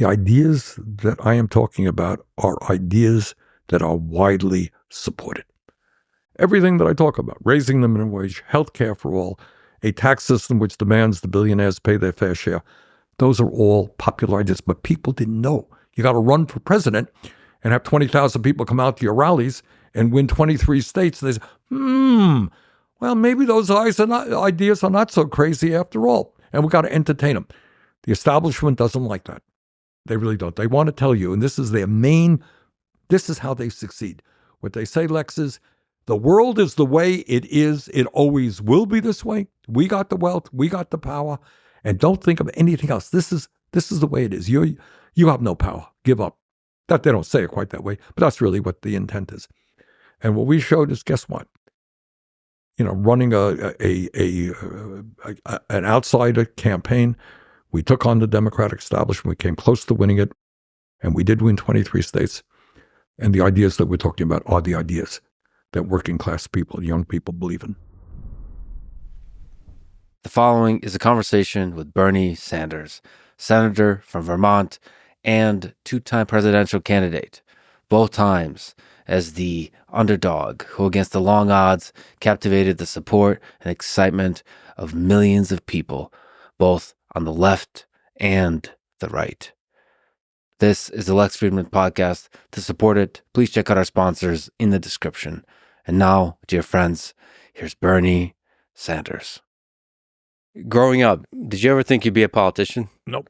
The ideas that I am talking about are ideas that are widely supported. Everything that I talk about, raising the minimum wage, health care for all, a tax system which demands the billionaires pay their fair share, those are all popular ideas, but people didn't know. You got to run for president and have 20,000 people come out to your rallies and win 23 states. And they say, well, maybe those ideas are not so crazy after all. And we got to entertain them. The establishment doesn't like that. They really don't. They want to tell you, and this is how they succeed. What they say, Lex, is the world is the way it is. It always will be this way. We got the wealth. We got the power. And don't think of anything else. This is the way it is. You have no power. Give up. That they don't say it quite that way, but that's really what the intent is. And what we showed is, guess what? Running an outsider campaign, we took on the Democratic establishment. We came close to winning it, and we did win 23 states. And the ideas that we're talking about are the ideas that working class people, young people believe in. The following is a conversation with Bernie Sanders, senator from Vermont and two-time presidential candidate, both times as the underdog who, against the long odds, captivated the support and excitement of millions of people, both on the left and the right. This is the Lex Fridman podcast. To support it, please check out our sponsors in the description. And now, dear friends, here's Bernie Sanders. Growing up, did you ever think you'd be a politician? Nope.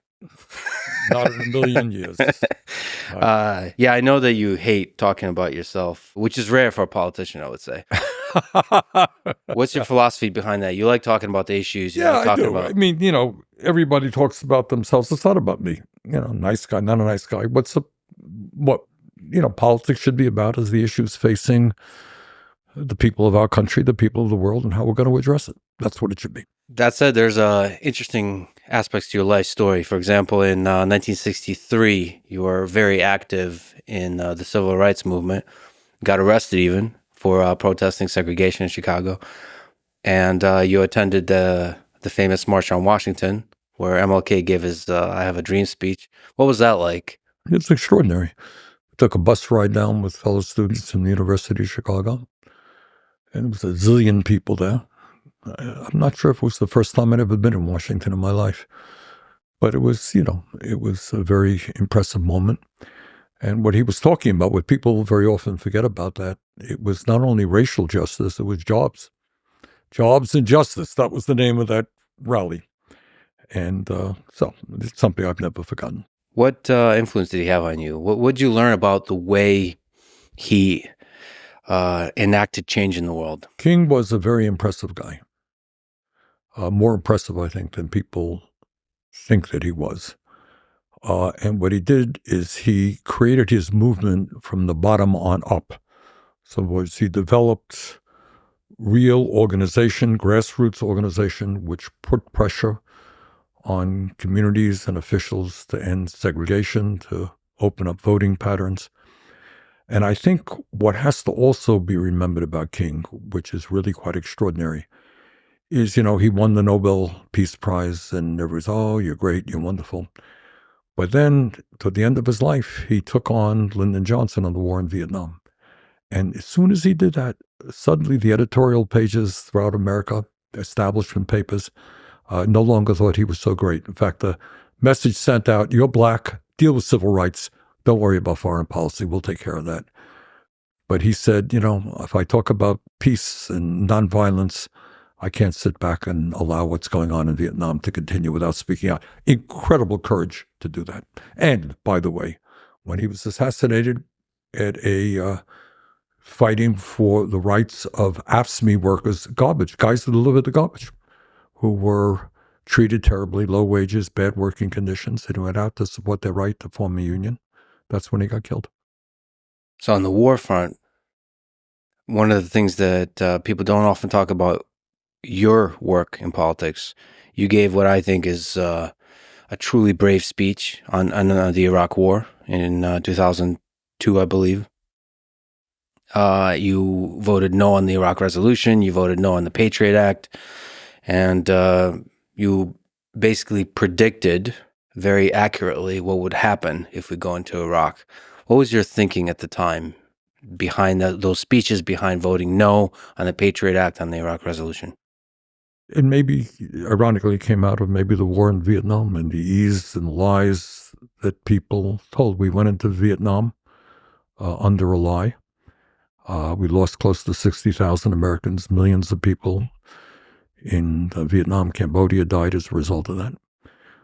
Not in a million years. Yeah, I know that you hate talking about yourself, which is rare for a politician, I would say. What's your philosophy behind that? You like talking about the issues. You like talking I do. About... I mean, everybody talks about themselves. It's not about me. Nice guy, not a nice guy. What politics should be about is the issues facing the people of our country, the people of the world, and how we're going to address it. That's what it should be. That said, there's interesting aspects to your life story. For example, in 1963, you were very active in the civil rights movement, got arrested even for protesting segregation in Chicago. And you attended the famous March on Washington, where MLK gave his I Have a Dream speech. What was that like? It's extraordinary. I took a bus ride down with fellow students from the University of Chicago, and it was a zillion people there. I'm not sure if it was the first time I'd ever been in Washington in my life, but it was, it was a very impressive moment. And what he was talking about, what people very often forget about that, it was not only racial justice, it was jobs. Jobs and justice. That was the name of that rally. And so it's something I've never forgotten. What influence did he have on you? What did you learn about the way he enacted change in the world? King was a very impressive guy. More impressive, I think, than people think that he was. And what he did is he created his movement from the bottom on up. So he developed real organization, grassroots organization, which put pressure on communities and officials to end segregation, to open up voting patterns. And I think what has to also be remembered about King, which is really quite extraordinary, is, he won the Nobel Peace Prize, and everybody's, oh, you're great, you're wonderful. But then, to the end of his life, he took on Lyndon Johnson on the war in Vietnam. And as soon as he did that, suddenly the editorial pages throughout America, establishment papers, no longer thought he was so great. In fact, the message sent out, you're black, deal with civil rights, don't worry about foreign policy, we'll take care of that. But he said, if I talk about peace and nonviolence, I can't sit back and allow what's going on in Vietnam to continue without speaking out. Incredible courage to do that. And, by the way, when he was assassinated at a fighting for the rights of AFSCME workers, guys who delivered the garbage, who were treated terribly, low wages, bad working conditions, and who went out to support their right to form a union, that's when he got killed. So on the war front, one of the things that people don't often talk about your work in politics, you gave what I think is a truly brave speech on the Iraq War in 2002, I believe. You voted no on the Iraq Resolution, you voted no on the Patriot Act, and you basically predicted very accurately what would happen if we go into Iraq. What was your thinking at the time behind those speeches, behind voting no on the Patriot Act, on the Iraq resolution? And maybe, ironically, came out of maybe the war in Vietnam and the ease and lies that people told. We went into Vietnam under a lie. We lost close to 60,000 Americans, millions of people in Vietnam, Cambodia died as a result of that.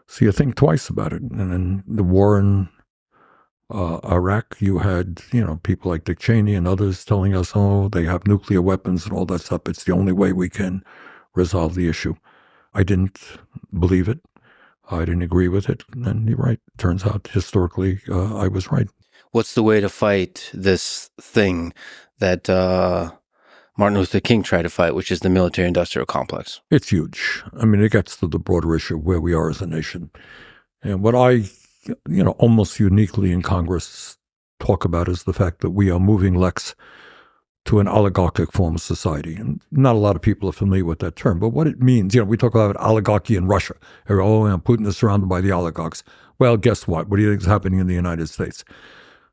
So you think twice about it. And in the war in Iraq, you had, people like Dick Cheney and others telling us, oh, they have nuclear weapons and all that stuff. It's the only way we can resolve the issue. I didn't believe it. I didn't agree with it. And you're right. Turns out, historically, I was right. What's the way to fight this thing that Martin Luther King tried to fight, which is the military-industrial complex? It's huge. I mean, it gets to the broader issue of where we are as a nation. And what I, almost uniquely in Congress talk about is the fact that we are moving, Lex, to an oligarchic form of society. And not a lot of people are familiar with that term, but what it means, we talk about oligarchy in Russia. Putin is surrounded by the oligarchs. Well, guess what? What do you think is happening in the United States?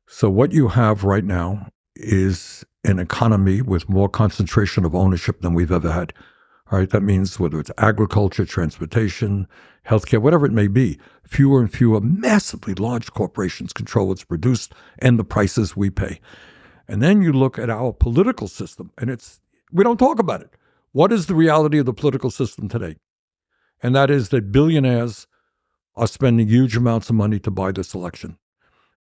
So what you have right now is an economy with more concentration of ownership than we've ever had. All right, that means whether it's agriculture, transportation, healthcare, whatever it may be, fewer and fewer massively large corporations control what's produced and the prices we pay. And then you look at our political system, and we don't talk about it. What is the reality of the political system today? And that is that billionaires are spending huge amounts of money to buy this election.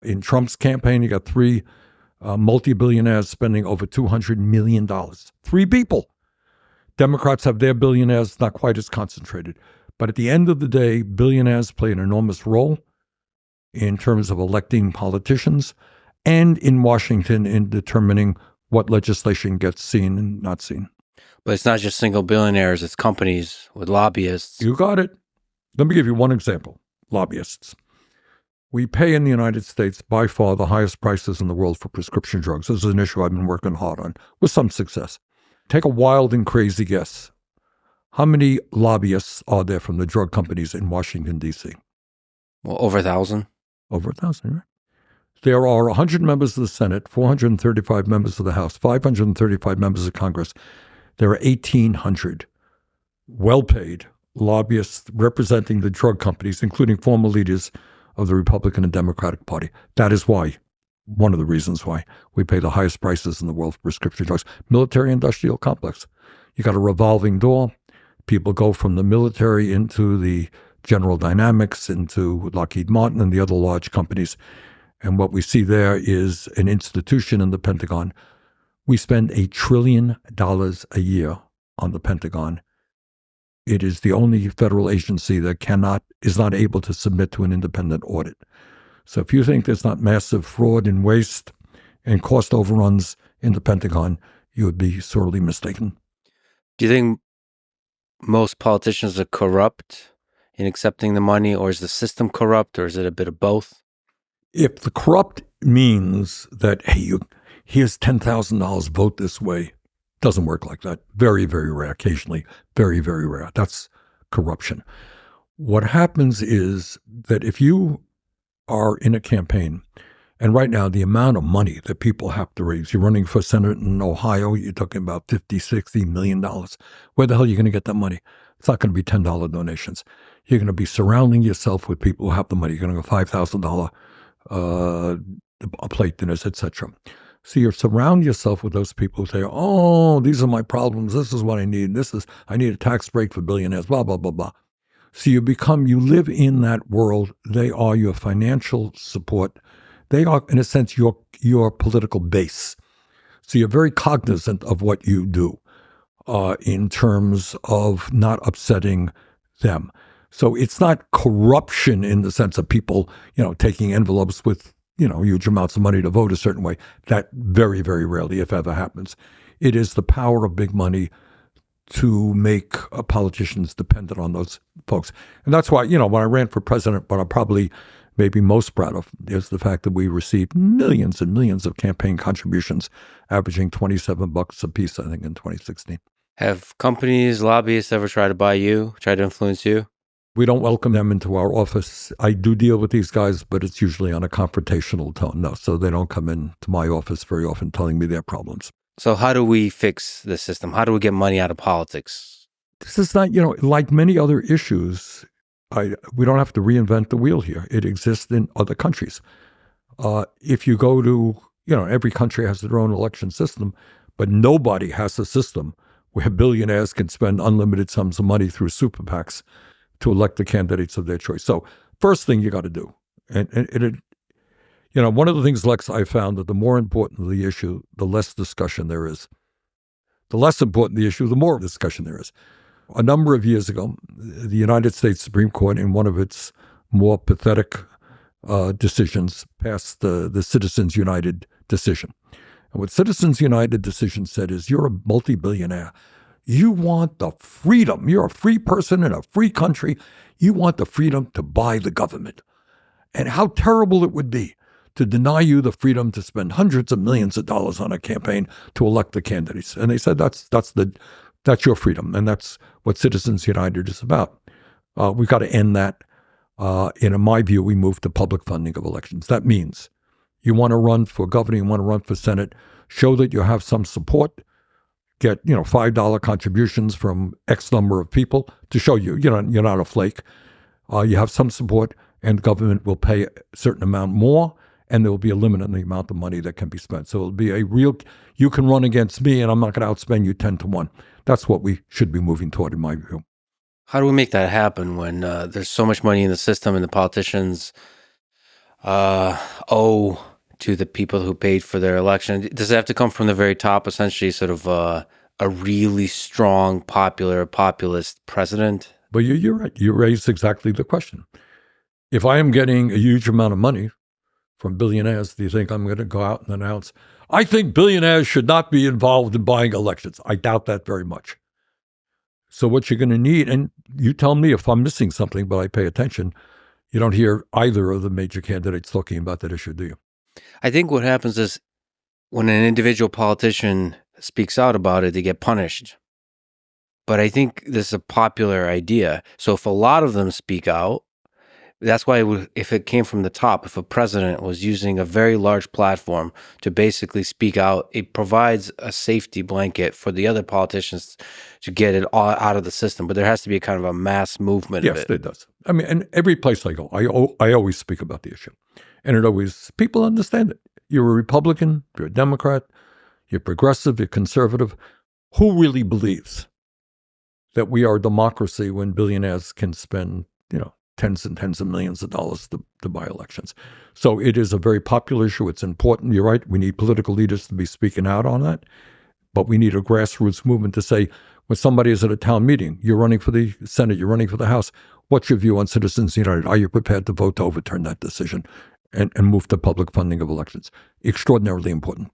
In Trump's campaign, you got three multi-billionaires spending over $200 million. Three people. Democrats have their billionaires not quite as concentrated. But at the end of the day, billionaires play an enormous role in terms of electing politicians and in Washington in determining what legislation gets seen and not seen. But it's not just single billionaires, it's companies with lobbyists. You got it. Let me give you one example. Lobbyists. We pay in the United States by far the highest prices in the world for prescription drugs. This is an issue I've been working hard on with some success. Take a wild and crazy guess. How many lobbyists are there from the drug companies in Washington, D.C.? Well, over 1,000. Over 1,000, right? There are 100 members of the Senate, 435 members of the House, 535 members of Congress. There are 1,800 well-paid lobbyists representing the drug companies, including former leaders of the Republican and Democratic Party. That is why, one of the reasons why, we pay the highest prices in the world for prescription drugs. Military-industrial complex. You got a revolving door. People go from the military into the General Dynamics, into Lockheed Martin and the other large companies. And what we see there is an institution in the Pentagon. We spend $1 trillion a year on the Pentagon. It is the only federal agency that is not able to submit to an independent audit. So if you think there's not massive fraud and waste and cost overruns in the Pentagon, you would be sorely mistaken. Do you think most politicians are corrupt in accepting the money, or is the system corrupt, or is it a bit of both? If the corrupt means that, hey, here's $10,000, vote this way, doesn't work like that. Very, very rare. Occasionally, very, very rare. That's corruption. What happens is that if you are in a campaign, and right now the amount of money that people have to raise, you're running for Senate in Ohio, you're talking about $50, $60 million. Where the hell are you going to get that money? It's not going to be $10 donations. You're going to be surrounding yourself with people who have the money. You're going to go $5,000 a plate dinners, etc. So you surround yourself with those people who say, oh, these are my problems. This is what I need. I need a tax break for billionaires, blah, blah, blah, blah. So you live in that world. They are your financial support. They are, in a sense, your political base. So you're very cognizant of what you do in terms of not upsetting them. So it's not corruption in the sense of people, taking envelopes with huge amounts of money to vote a certain way. That very, very rarely, if ever, happens. It is the power of big money to make politicians dependent on those folks. And that's why, when I ran for president, what I'm probably maybe most proud of is the fact that we received millions and millions of campaign contributions, averaging $27 a piece, I think, in 2016. Have companies, lobbyists ever tried to buy you, try to influence you? We don't welcome them into our office. I do deal with these guys, but it's usually on a confrontational tone. No, so they don't come into my office very often telling me their problems. So how do we fix the system? How do we get money out of politics? This is not, like many other issues, we don't have to reinvent the wheel here. It exists in other countries. If you go to, every country has their own election system, but nobody has a system where billionaires can spend unlimited sums of money through super PACs to elect the candidates of their choice. So first thing you got to do, one of the things, Lex, I found that the more important the issue, the less discussion there is. The less important the issue, the more discussion there is. A number of years ago, the United States Supreme Court, in one of its more pathetic decisions, passed the Citizens United decision. And what Citizens United decision said is, you're a multi-billionaire. You want the freedom. You're a free person in a free country. You want the freedom to buy the government. And how terrible it would be to deny you the freedom to spend hundreds of millions of dollars on a campaign to elect the candidates. And they said that's your freedom, and that's what Citizens United is about. We've got to end that. In my view, we move to public funding of elections. That means you want to run for governor, you want to run for Senate, show that you have some support, get $5 contributions from X number of people to show you're not a flake. You have some support, and the government will pay a certain amount more, and there will be a limit on the amount of money that can be spent. So it'll be a real, you can run against me, and I'm not going to outspend you 10-1. That's what we should be moving toward, in my view. How do we make that happen when there's so much money in the system and the politicians owe to the people who paid for their election? Does it have to come from the very top, essentially, sort of a really strong, populist president? But you're right. You raised exactly the question. If I am getting a huge amount of money from billionaires, do you think I'm going to go out and announce, I think billionaires should not be involved in buying elections? I doubt that very much. So what you're going to need, and you tell me if I'm missing something, but I pay attention, you don't hear either of the major candidates talking about that issue, do you? I think what happens is when an individual politician speaks out about it, they get punished. But I think this is a popular idea. So if a lot of them speak out, that's why if it came from the top, if a president was using a very large platform to basically speak out, it provides a safety blanket for the other politicians to get it all out of the system. But there has to be a kind of a mass movement of it. Yes, it does. I mean, and every place I go, I always speak about the issue. And people understand it. You're a Republican, you're a Democrat, you're progressive, you're conservative. Who really believes that we are a democracy when billionaires can spend, tens and tens of millions of dollars to buy elections? So it is a very popular issue. It's important. You're right. We need political leaders to be speaking out on that. But we need a grassroots movement to say, when somebody is at a town meeting, you're running for the Senate, you're running for the House, what's your view on Citizens United? Are you prepared to vote to overturn that decision and move to public funding of elections? Extraordinarily important.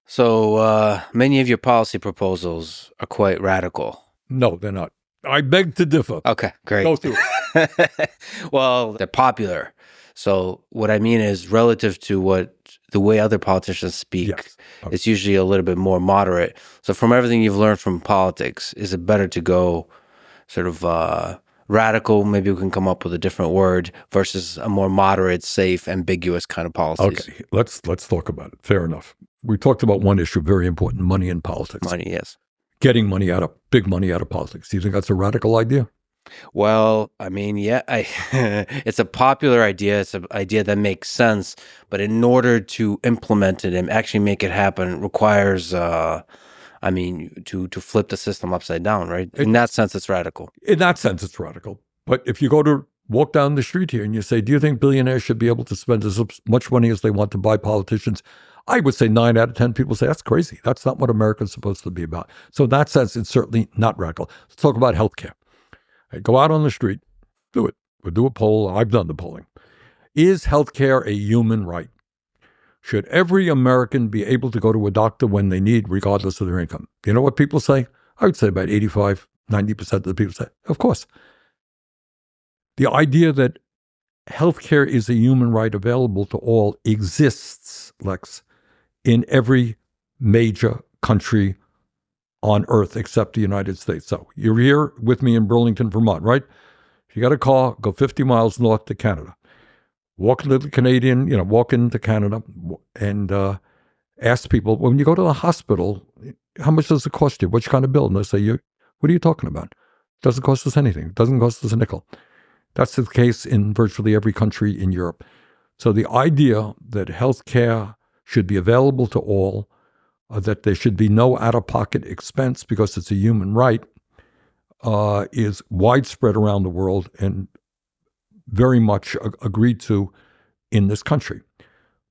So many of your policy proposals are quite radical. No, they're not. I beg to differ. Okay, great. Go through it. Well, they're popular. So what I mean is relative to the way other politicians speak, Yes. Okay. It's usually a little bit more moderate. So from everything you've learned from politics, is it better to go sort of radical, maybe we can come up with a different word, versus a more moderate, safe, ambiguous kind of policies? Okay, let's talk about it. Fair enough. We talked about one issue, very important, money in politics. Money, yes. Getting big money out of politics. Do you think that's a radical idea? Well, I mean, yeah, it's a popular idea. It's an idea that makes sense. But in order to implement it and actually make it happen requires, to flip the system upside down, right? In that sense, it's radical. In that sense, it's radical. But if you go to walk down the street here and you say, do you think billionaires should be able to spend as much money as they want to buy politicians? I would say 9 out of 10 people say, that's crazy. That's not what America's supposed to be about. So in that sense, it's certainly not radical. Let's talk about healthcare. Go out on the street, do it. We'll do a poll. I've done the polling. Is healthcare a human right? Should every American be able to go to a doctor when they need, regardless of their income? You know what people say? I would say about 85, 90% of the people say, of course. The idea that healthcare is a human right available to all exists, Lex, in every major country on earth except the United States. So you're here with me in Burlington, Vermont, right? If you got a car, go 50 miles north to Canada. Walk into the Canadian, walk into Canada and ask people, when you go to the hospital, how much does it cost you? Which kind of bill? And they say, what are you talking about? It doesn't cost us anything. It doesn't cost us a nickel. That's the case in virtually every country in Europe. So the idea that healthcare should be available to all, that there should be no out-of-pocket expense because it's a human right, is widespread around the world and very much agreed to in this country.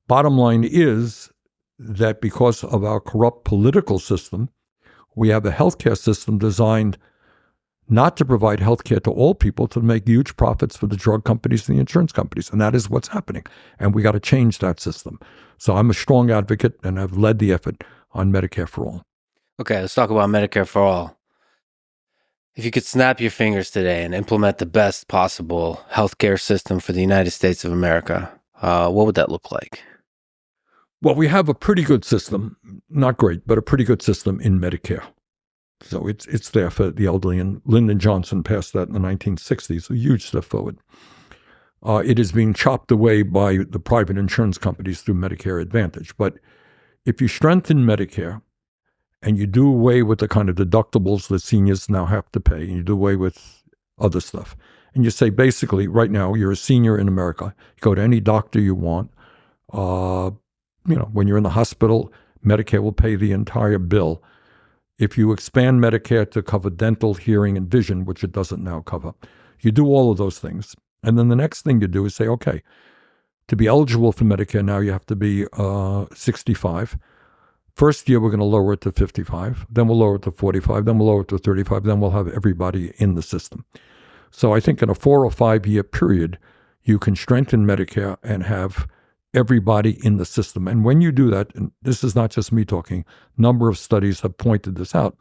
Bottom line is that because of our corrupt political system, we have a healthcare system designed not to provide healthcare to all people, to make huge profits for the drug companies and the insurance companies. And that is what's happening. And we got to change that system. So I'm a strong advocate, and I've led the effort on Medicare for All. Okay, let's talk about Medicare for All. If you could snap your fingers today and implement the best possible healthcare system for the United States of America, what would that look like? Well, we have a pretty good system, not great, but a pretty good system in Medicare. So it's there for the elderly, and Lyndon Johnson passed that in the 1960s, a huge step forward. It is being chopped away by the private insurance companies through Medicare Advantage. But if you strengthen Medicare and you do away with the kind of deductibles that seniors now have to pay, and you do away with other stuff, and you say basically right now you're a senior in America, you go to any doctor you want, when you're in the hospital, Medicare will pay the entire bill. If you expand Medicare to cover dental, hearing, and vision, which it doesn't now cover, you do all of those things. And then the next thing you do is say, okay, to be eligible for Medicare now, you have to be 65. First year, we're going to lower it to 55. Then we'll lower it to 45. Then we'll lower it to 35. Then we'll have everybody in the system. So I think in a 4 or 5 year period, you can strengthen Medicare and have everybody in the system. And when you do that, and this is not just me talking, a number of studies have pointed this out,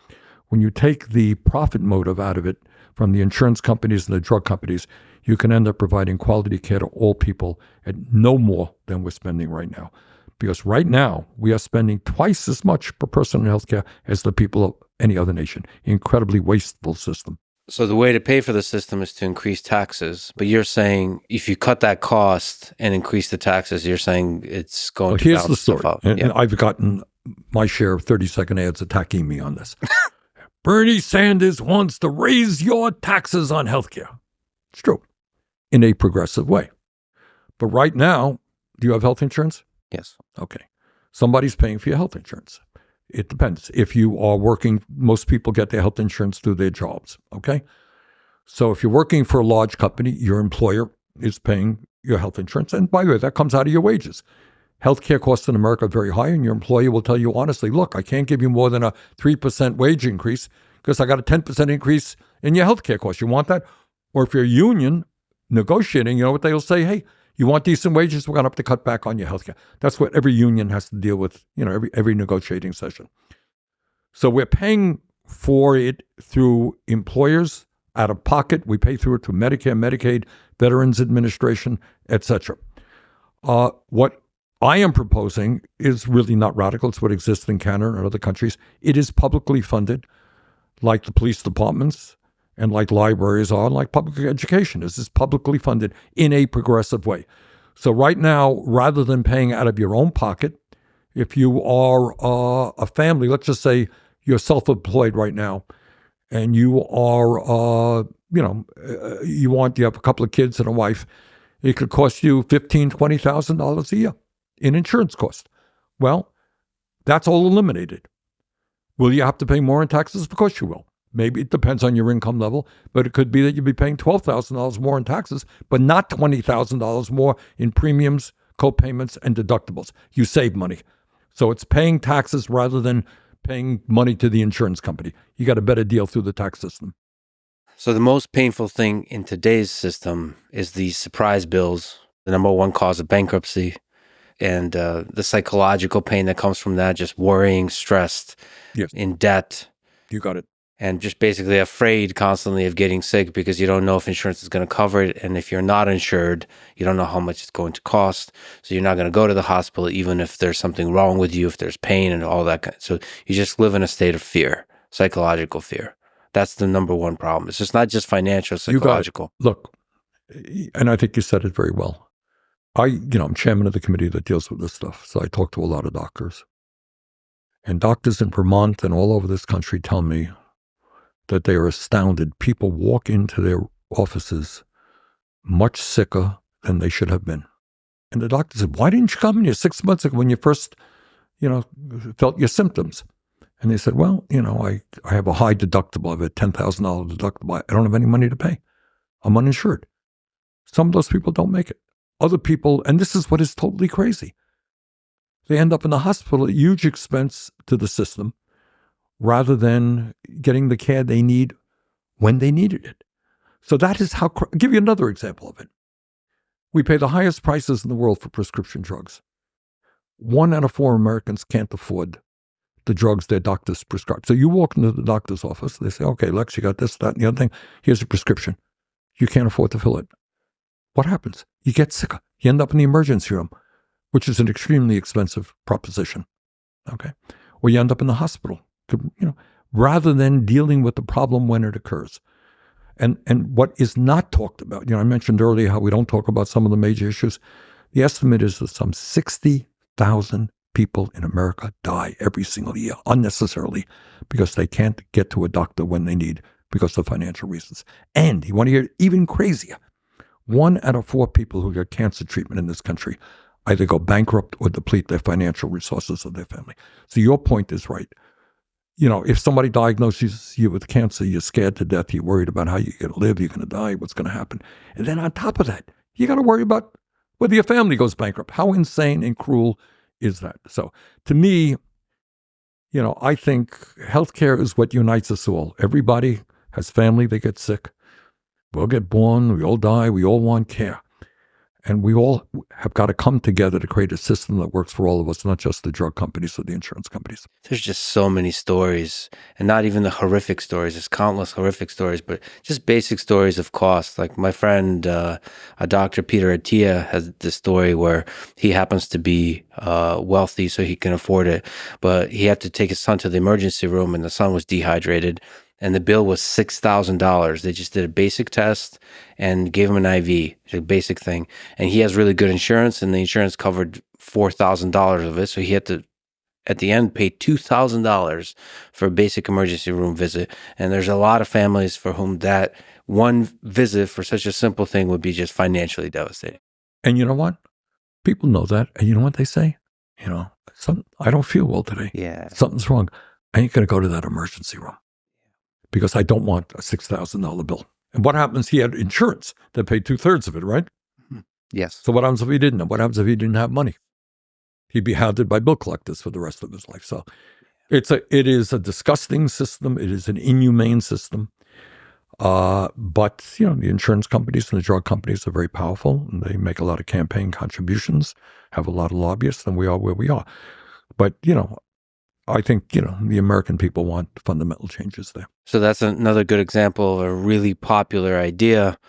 when you take the profit motive out of it from the insurance companies and the drug companies, you can end up providing quality care to all people at no more than we're spending right now. Because right now, we are spending twice as much per person in healthcare as the people of any other nation. Incredibly wasteful system. So the way to pay for the system is to increase taxes. But you're saying if you cut that cost and increase the taxes, you're saying it's going to balance itself out. And I've gotten my share of 30-second ads attacking me on this. Bernie Sanders wants to raise your taxes on healthcare. It's true, in a progressive way. But right now, do you have health insurance? Yes. Okay. Somebody's paying for your health insurance. It depends. If you are working, most people get their health insurance through their jobs, okay? So if you're working for a large company, your employer is paying your health insurance. And by the way, that comes out of your wages. Healthcare costs in America are very high, and your employer will tell you honestly, look, I can't give you more than a 3% wage increase because I got a 10% increase in your healthcare costs. You want that? Or if you're a union negotiating, you know what they'll say? Hey, you want decent wages? We're going to have to cut back on your healthcare. That's what every union has to deal with, every negotiating session. So we're paying for it through employers out of pocket. We pay through it through Medicare, Medicaid, Veterans Administration, etc. What I am proposing is really not radical. It's what exists in Canada and other countries. It is publicly funded, like the police departments, and like libraries are, like public education. This is publicly funded in a progressive way. So right now, rather than paying out of your own pocket, if you are a family, let's just say you're self-employed right now, and you are, you have a couple of kids and a wife, it could cost you $15,000, $20,000 a year in insurance costs. Well, that's all eliminated. Will you have to pay more in taxes? Of course you will. Maybe it depends on your income level, but it could be that you'll be paying $12,000 more in taxes, but not $20,000 more in premiums, co-payments, and deductibles. You save money. So it's paying taxes rather than paying money to the insurance company. You got a better deal through the tax system. So the most painful thing in today's system is the surprise bills, the number one cause of bankruptcy, and the psychological pain that comes from that, just worrying, stressed, yes, in debt. You got it. And just basically afraid constantly of getting sick because you don't know if insurance is going to cover it. And if you're not insured, you don't know how much it's going to cost. So you're not going to go to the hospital, even if there's something wrong with you, if there's pain and all that. So you just live in a state of fear, psychological fear. That's the number one problem. It's just not just financial, You got it. psychological. Look, and I think you said it very well. I'm chairman of the committee that deals with this stuff, so I talk to a lot of doctors. And doctors in Vermont and all over this country tell me that they are astounded. People walk into their offices much sicker than they should have been. And the doctor said, why didn't you come in here 6 months ago when you first, felt your symptoms? And they said, well, I have a high deductible. I have a $10,000 deductible. I don't have any money to pay. I'm uninsured. Some of those people don't make it. Other people, and this is what is totally crazy, they end up in the hospital at huge expense to the system rather than getting the care they need when they needed it. So that is how, I'll give you another example of it. We pay the highest prices in the world for prescription drugs. 1 out of 4 Americans can't afford the drugs their doctors prescribe. So you walk into the doctor's office, they say, okay, Lex, you got this, that, and the other thing. Here's a prescription. You can't afford to fill it. What happens? You get sicker. You end up in the emergency room, which is an extremely expensive proposition. Okay? Or you end up in the hospital, rather than dealing with the problem when it occurs. And what is not talked about, I mentioned earlier how we don't talk about some of the major issues. The estimate is that some 60,000 people in America die every single year unnecessarily because they can't get to a doctor when they need because of financial reasons. And you want to hear even crazier, 1 out of 4 people who get cancer treatment in this country either go bankrupt or deplete their financial resources of their family. So your point is right. If somebody diagnoses you with cancer, you're scared to death. You're worried about how you're going to live, you're going to die, what's going to happen. And then on top of that, you got to worry about whether your family goes bankrupt. How insane and cruel is that? So to me, I think healthcare is what unites us all. Everybody has family, they get sick. We all get born, we all die, we all want care. And we all have got to come together to create a system that works for all of us, not just the drug companies or the insurance companies. There's just so many stories, and not even the horrific stories. There's countless horrific stories, but just basic stories of cost. Like my friend, a Dr. Peter Attia, has this story where he happens to be wealthy, so he can afford it, but he had to take his son to the emergency room, and the son was dehydrated. And the bill was $6,000. They just did a basic test and gave him an IV, a basic thing. And he has really good insurance, and the insurance covered $4,000 of it. So he had to, at the end, pay $2,000 for a basic emergency room visit. And there's a lot of families for whom that one visit for such a simple thing would be just financially devastating. And you know what? People know that. And you know what they say? I don't feel well today. Yeah. Something's wrong. I ain't going to go to that emergency room because I don't want a $6,000 bill. And what happens? He had insurance that paid 2/3 of it, right? Yes. So what happens if he didn't? What happens if he didn't have money? He'd be hounded by bill collectors for the rest of his life. So it is a disgusting system. It is an inhumane system. But the insurance companies and the drug companies are very powerful, and they make a lot of campaign contributions, have a lot of lobbyists, and we are where we are. But I think, the American people want fundamental changes there. So that's another good example of a really popular idea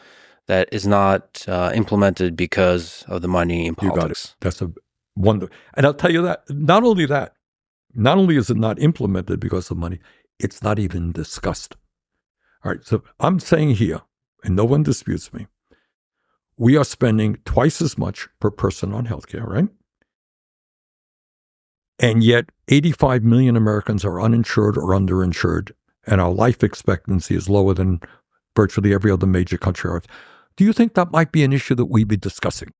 that is not implemented because of the money in politics. You got it. That's a wonder. And I'll tell you that, not only is it not implemented because of money, it's not even discussed. All right, so I'm saying here, and no one disputes me, we are spending twice as much per person on healthcare, right? And yet 85 million Americans are uninsured or underinsured, and our life expectancy is lower than virtually every other major country on earth. Do you think that might be an issue that we'd be discussing?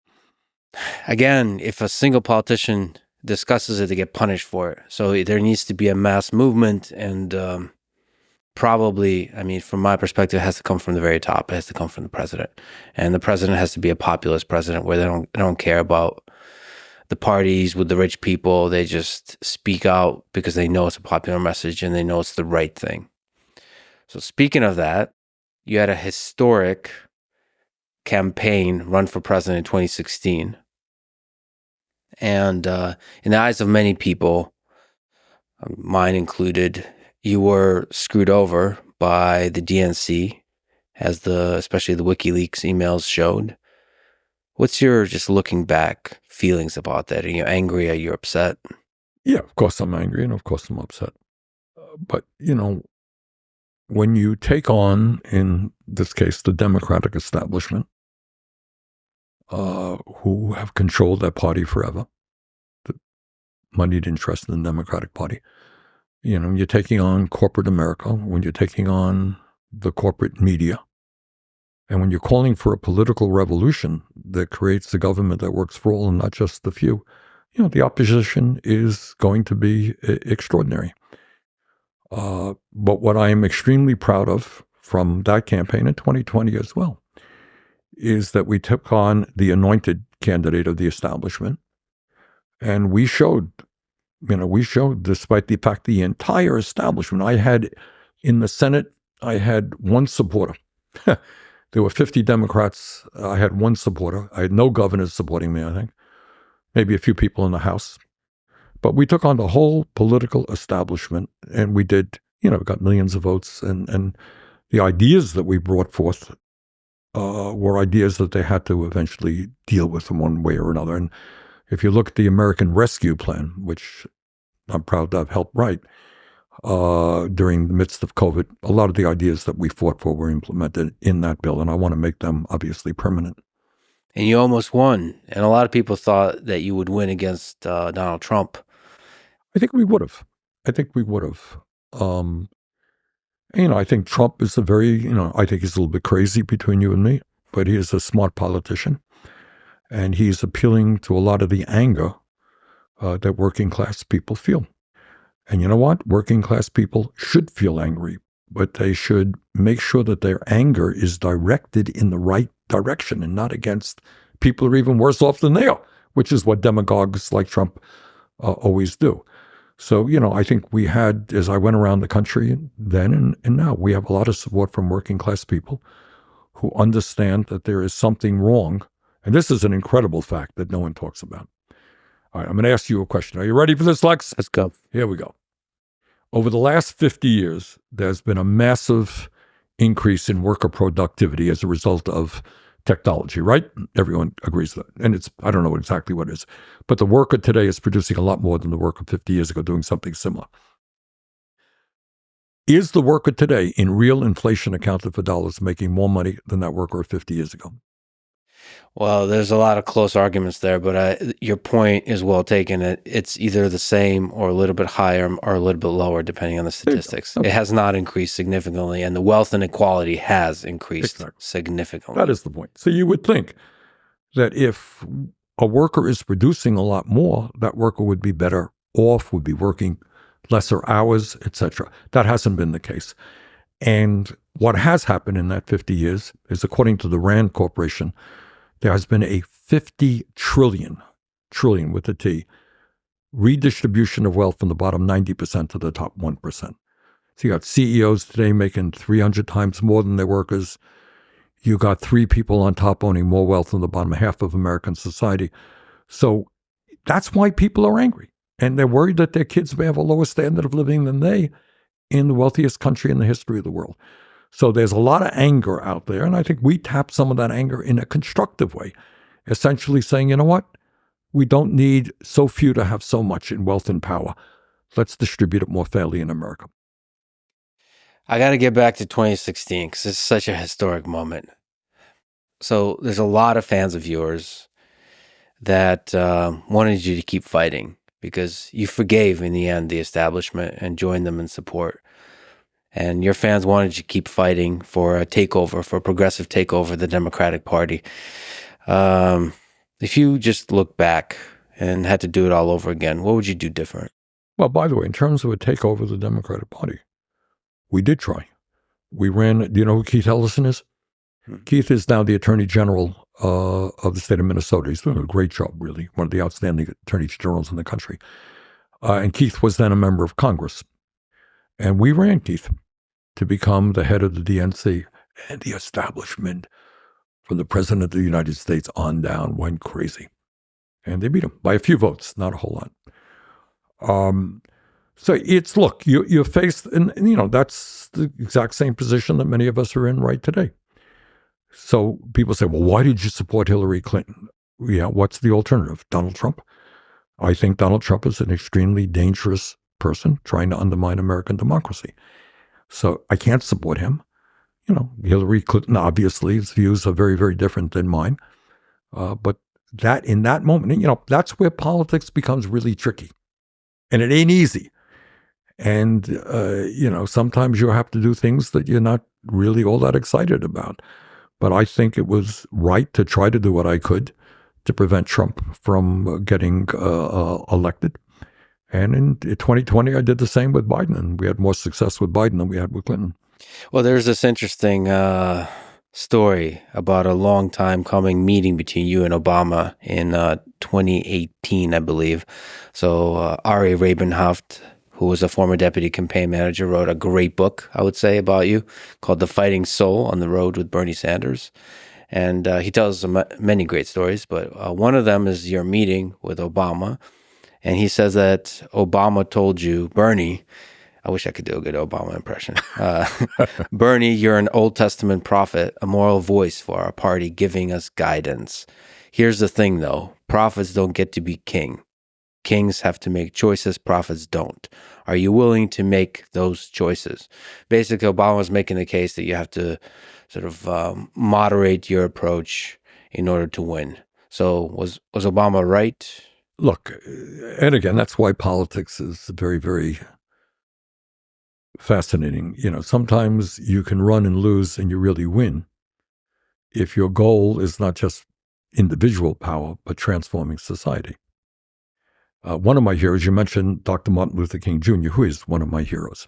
Again, if a single politician discusses it, they get punished for it. So there needs to be a mass movement, and probably, from my perspective, it has to come from the very top. It has to come from the president. And the president has to be a populist president where they don't care about the parties with the rich people. They just speak out because they know it's a popular message and they know it's the right thing. So speaking of that, you had a historic campaign run for president in 2016. And in the eyes of many people, mine included, you were screwed over by the DNC, as especially the WikiLeaks emails showed. What's your, just looking back, feelings about that? Are you angry? Are you upset? Yeah, of course I'm angry, and of course I'm upset. But, when you take on, in this case, the Democratic establishment, who have controlled that party forever, the moneyed interest in the Democratic Party, you're taking on corporate America, when you're taking on the corporate media, and when you're calling for a political revolution that creates a government that works for all and not just the few, the opposition is going to be extraordinary. But what I am extremely proud of from that campaign in 2020 as well is that we took on the anointed candidate of the establishment, and we showed, despite the fact the entire establishment, in the Senate, I had one supporter. There were 50 Democrats. I had one supporter. I had no governors supporting me, I think. Maybe a few people in the House. But we took on the whole political establishment, and we did, got millions of votes. And the ideas that we brought forth were ideas that they had to eventually deal with in one way or another. And if you look at the American Rescue Plan, which I'm proud to have helped write, during the midst of COVID, a lot of the ideas that we fought for were implemented in that bill, and I want to make them obviously permanent. And you almost won. And a lot of people thought that you would win against Donald Trump. I think we would have. I think Trump is I think he's a little bit crazy between you and me, but he is a smart politician, and he's appealing to a lot of the anger that working class people feel. And you know what? Working class people should feel angry, but they should make sure that their anger is directed in the right direction and not against people who are even worse off than they are, which is what demagogues like Trump always do. So, I think we had, as I went around the country then and now, we have a lot of support from working class people who understand that there is something wrong. And this is an incredible fact that no one talks about. All right, I'm going to ask you a question. Are you ready for this, Lex? Let's go. Here we go. Over the last 50 years, there's been a massive increase in worker productivity as a result of technology, right? Everyone agrees with that. And I don't know exactly what it is, but the worker today is producing a lot more than the worker 50 years ago doing something similar. Is the worker today, in real inflation accounted for dollars, making more money than that worker 50 years ago? Well, there's a lot of close arguments there, but your point is well taken. It's either the same or a little bit higher or a little bit lower, depending on the statistics. Okay. It has not increased significantly, and the wealth inequality has increased significantly. That is the point. So you would think that if a worker is producing a lot more, that worker would be better off, would be working lesser hours, etc. That hasn't been the case. And what has happened in that 50 years is, according to the Rand Corporation, there has been a 50 trillion with a T, redistribution of wealth from the bottom 90% to the top 1%. So you got CEOs today making 300 times more than their workers. You got 3 people on top owning more wealth than the bottom half of American society. So that's why people are angry. And they're worried that their kids may have a lower standard of living than they in the wealthiest country in the history of the world. So there's a lot of anger out there, and I think we tap some of that anger in a constructive way, essentially saying, you know what? We don't need so few to have so much in wealth and power. Let's distribute it more fairly in America. I got to get back to 2016 because it's such a historic moment. So there's a lot of fans of yours that wanted you to keep fighting because you forgave, in the end, the establishment and joined them in support. And your fans wanted you to keep fighting for a takeover, for a progressive takeover of the Democratic Party. If you just look back and had to do it all over again, what would you do different? Well, by the way, in terms of a takeover of the Democratic Party, we did try. We ran, do you know who Keith Ellison is? Keith is now the Attorney General of the state of Minnesota. He's doing a great job, really, one of the outstanding attorney generals in the country. And Keith was then a member of Congress. And we ran Keith to become the head of the DNC, and the establishment from the President of the United States on down went crazy. And they beat him by a few votes, not a whole lot. So it's, look, you're faced, and that's the exact same position that many of us are in right today. So people say, well, why did you support Hillary Clinton? Yeah, what's the alternative? Donald Trump? I think Donald Trump is an extremely dangerous person trying to undermine American democracy. So I can't support him. Hillary Clinton, obviously, his views are very, very different than mine. But that in that moment, that's where politics becomes really tricky. And it ain't easy. And, sometimes you have to do things that you're not really all that excited about. But I think it was right to try to do what I could to prevent Trump from getting elected. And in 2020, I did the same with Biden, and we had more success with Biden than we had with Clinton. Well, there's this interesting story about a long time coming meeting between you and Obama in 2018, I believe. So Ari Rabenhoft, who was a former deputy campaign manager, wrote a great book, I would say, about you called The Fighting Soul on the Road with Bernie Sanders. And he tells many great stories, but one of them is your meeting with Obama. And he says that Obama told you, Bernie, I wish I could do a good Obama impression. Bernie, you're an Old Testament prophet, a moral voice for our party, giving us guidance. Here's the thing, though. Prophets don't get to be king. Kings have to make choices. Prophets don't. Are you willing to make those choices? Basically, Obama was making the case that you have to sort of moderate your approach in order to win. So was Obama right? Look, and again, that's why politics is very, very fascinating. Sometimes you can run and lose and you really win if your goal is not just individual power, but transforming society. One of my heroes, you mentioned Dr. Martin Luther King Jr., who is one of my heroes.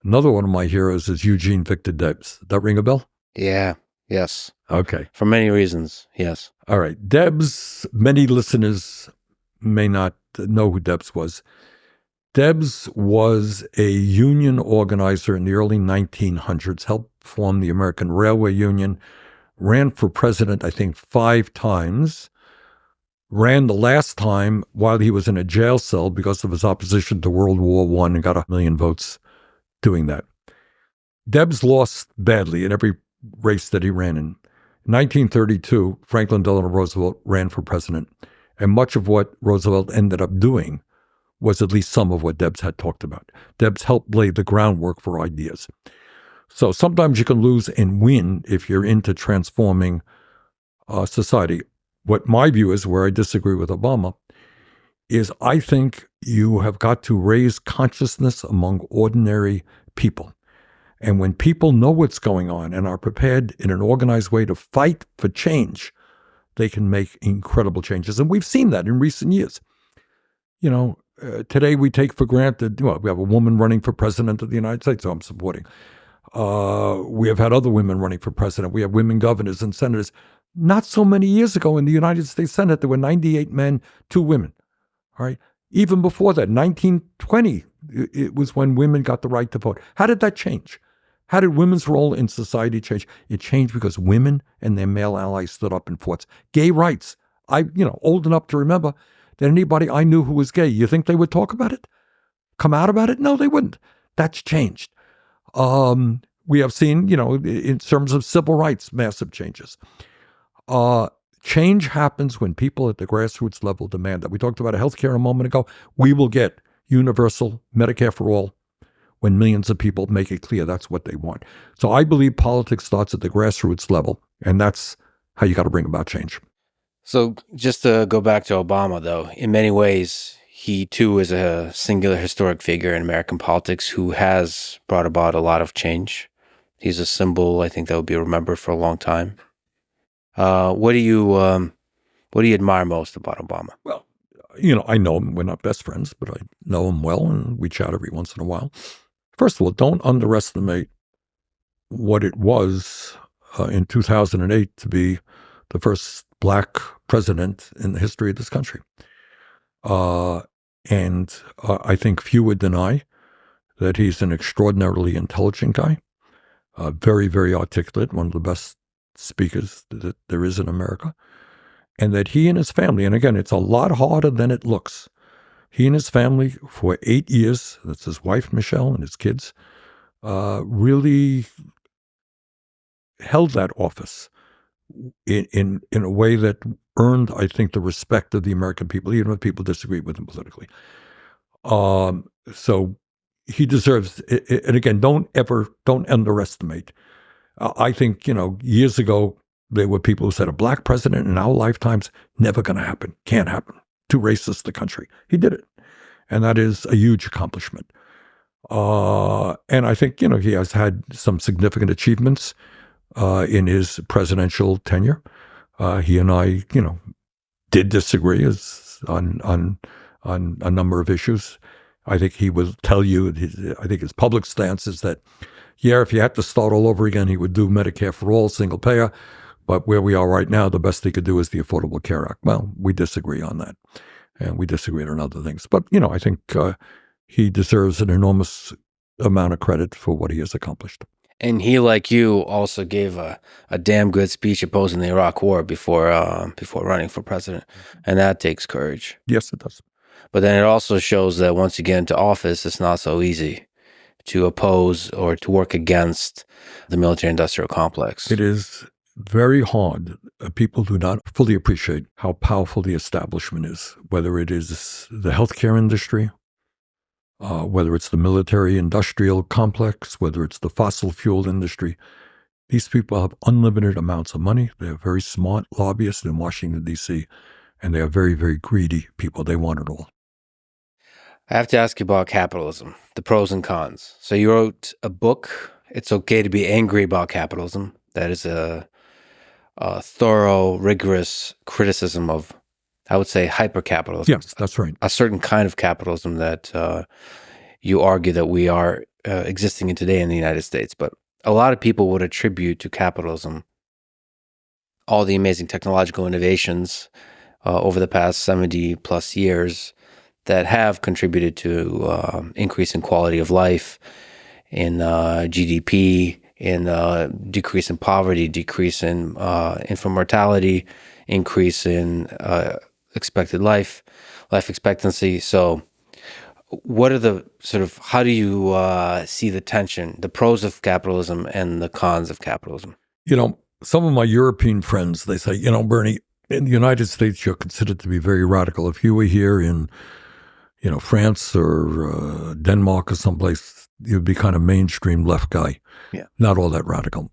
Another one of my heroes is Eugene Victor Debs. That ring a bell? Yeah. Yes. Okay. For many reasons. Yes. All right. Debs, many listeners may not know who Debs was. Debs was a union organizer in the early 1900s, helped form the American Railway Union, ran for president, I think, 5 times, ran the last time while he was in a jail cell because of his opposition to World War I and got 1 million votes doing that. Debs lost badly in every race that he ran in. In 1932, Franklin Delano Roosevelt ran for president, and much of what Roosevelt ended up doing was at least some of what Debs had talked about. Debs helped lay the groundwork for ideas. So sometimes you can lose and win if you're into transforming society. What my view is, where I disagree with Obama, is I think you have got to raise consciousness among ordinary people. And when people know what's going on and are prepared in an organized way to fight for change, they can make incredible changes. And we've seen that in recent years. Today we take for granted, we have a woman running for president of the United States, so I'm supporting. We have had other women running for president. We have women governors and senators. Not so many years ago in the United States Senate, there were 98 men, 2 women. All right. Even before that, 1920, it was when women got the right to vote. How did that change? How did women's role in society change? It changed because women and their male allies stood up and fought. Gay rights. Old enough to remember that anybody I knew who was gay, you think they would talk about it? Come out about it? No, they wouldn't. That's changed. We have seen, in terms of civil rights, massive changes. Change happens when people at the grassroots level demand that. We talked about healthcare a moment ago. We will get universal Medicare for all when millions of people make it clear that's what they want. So I believe politics starts at the grassroots level, and that's how you got to bring about change. So just to go back to Obama, though, in many ways, he too is a singular historic figure in American politics who has brought about a lot of change. He's a symbol, I think, that will be remembered for a long time. What do you admire most about Obama? Well, I know him. We're not best friends, but I know him well, and we chat every once in a while. First of all, don't underestimate what it was in 2008 to be the first Black president in the history of this country. And I think few would deny that he's an extraordinarily intelligent guy, very, very articulate, one of the best speakers that there is in America, and that he and his family, and again, it's a lot harder than it looks. He and his family for 8 years, that's his wife, Michelle, and his kids, really held that office in a way that earned, I think, the respect of the American people, even if people disagreed with him politically. So he deserves, and again, don't underestimate. I think, years ago, there were people who said a black president in our lifetimes, never going to happen, can't happen, too racist the country. He did it. And that is a huge accomplishment. And I think, he has had some significant achievements in his presidential tenure. He and I, did disagree on a number of issues. I think he will tell you, I think his public stance is that, yeah, if you had to start all over again, he would do Medicare for all, single payer. But where we are right now, the best he could do is the Affordable Care Act. Well, we disagree on that. And we disagree on other things. But, I think he deserves an enormous amount of credit for what he has accomplished. And he, like you, also gave a damn good speech opposing the Iraq War before running for president. And that takes courage. Yes, it does. But then it also shows that once you get into office, it's not so easy to oppose or to work against the military-industrial complex. It is very hard. People do not fully appreciate how powerful the establishment is, whether it is the healthcare industry, whether it's the military-industrial complex, whether it's the fossil fuel industry. These people have unlimited amounts of money. They are very smart lobbyists in Washington, D.C., and they are very, very greedy people. They want it all. I have to ask you about capitalism, the pros and cons. So you wrote a book, It's Okay to Be Angry About Capitalism. That is a thorough, rigorous criticism of, I would say, hyper-capitalism. Yes, that's right. A certain kind of capitalism that you argue that we are existing in today in the United States. But a lot of people would attribute to capitalism all the amazing technological innovations over the past 70 plus years that have contributed to increase in quality of life, in GDP, in decrease in poverty, decrease in infant mortality, increase in expected life expectancy. So what are the how do you see the tension, the pros of capitalism and the cons of capitalism? Some of my European friends, they say, Bernie, in the United States, you're considered to be very radical. If you were here in France or Denmark or someplace, you'd be kind of mainstream left guy. Yeah. Not all that radical.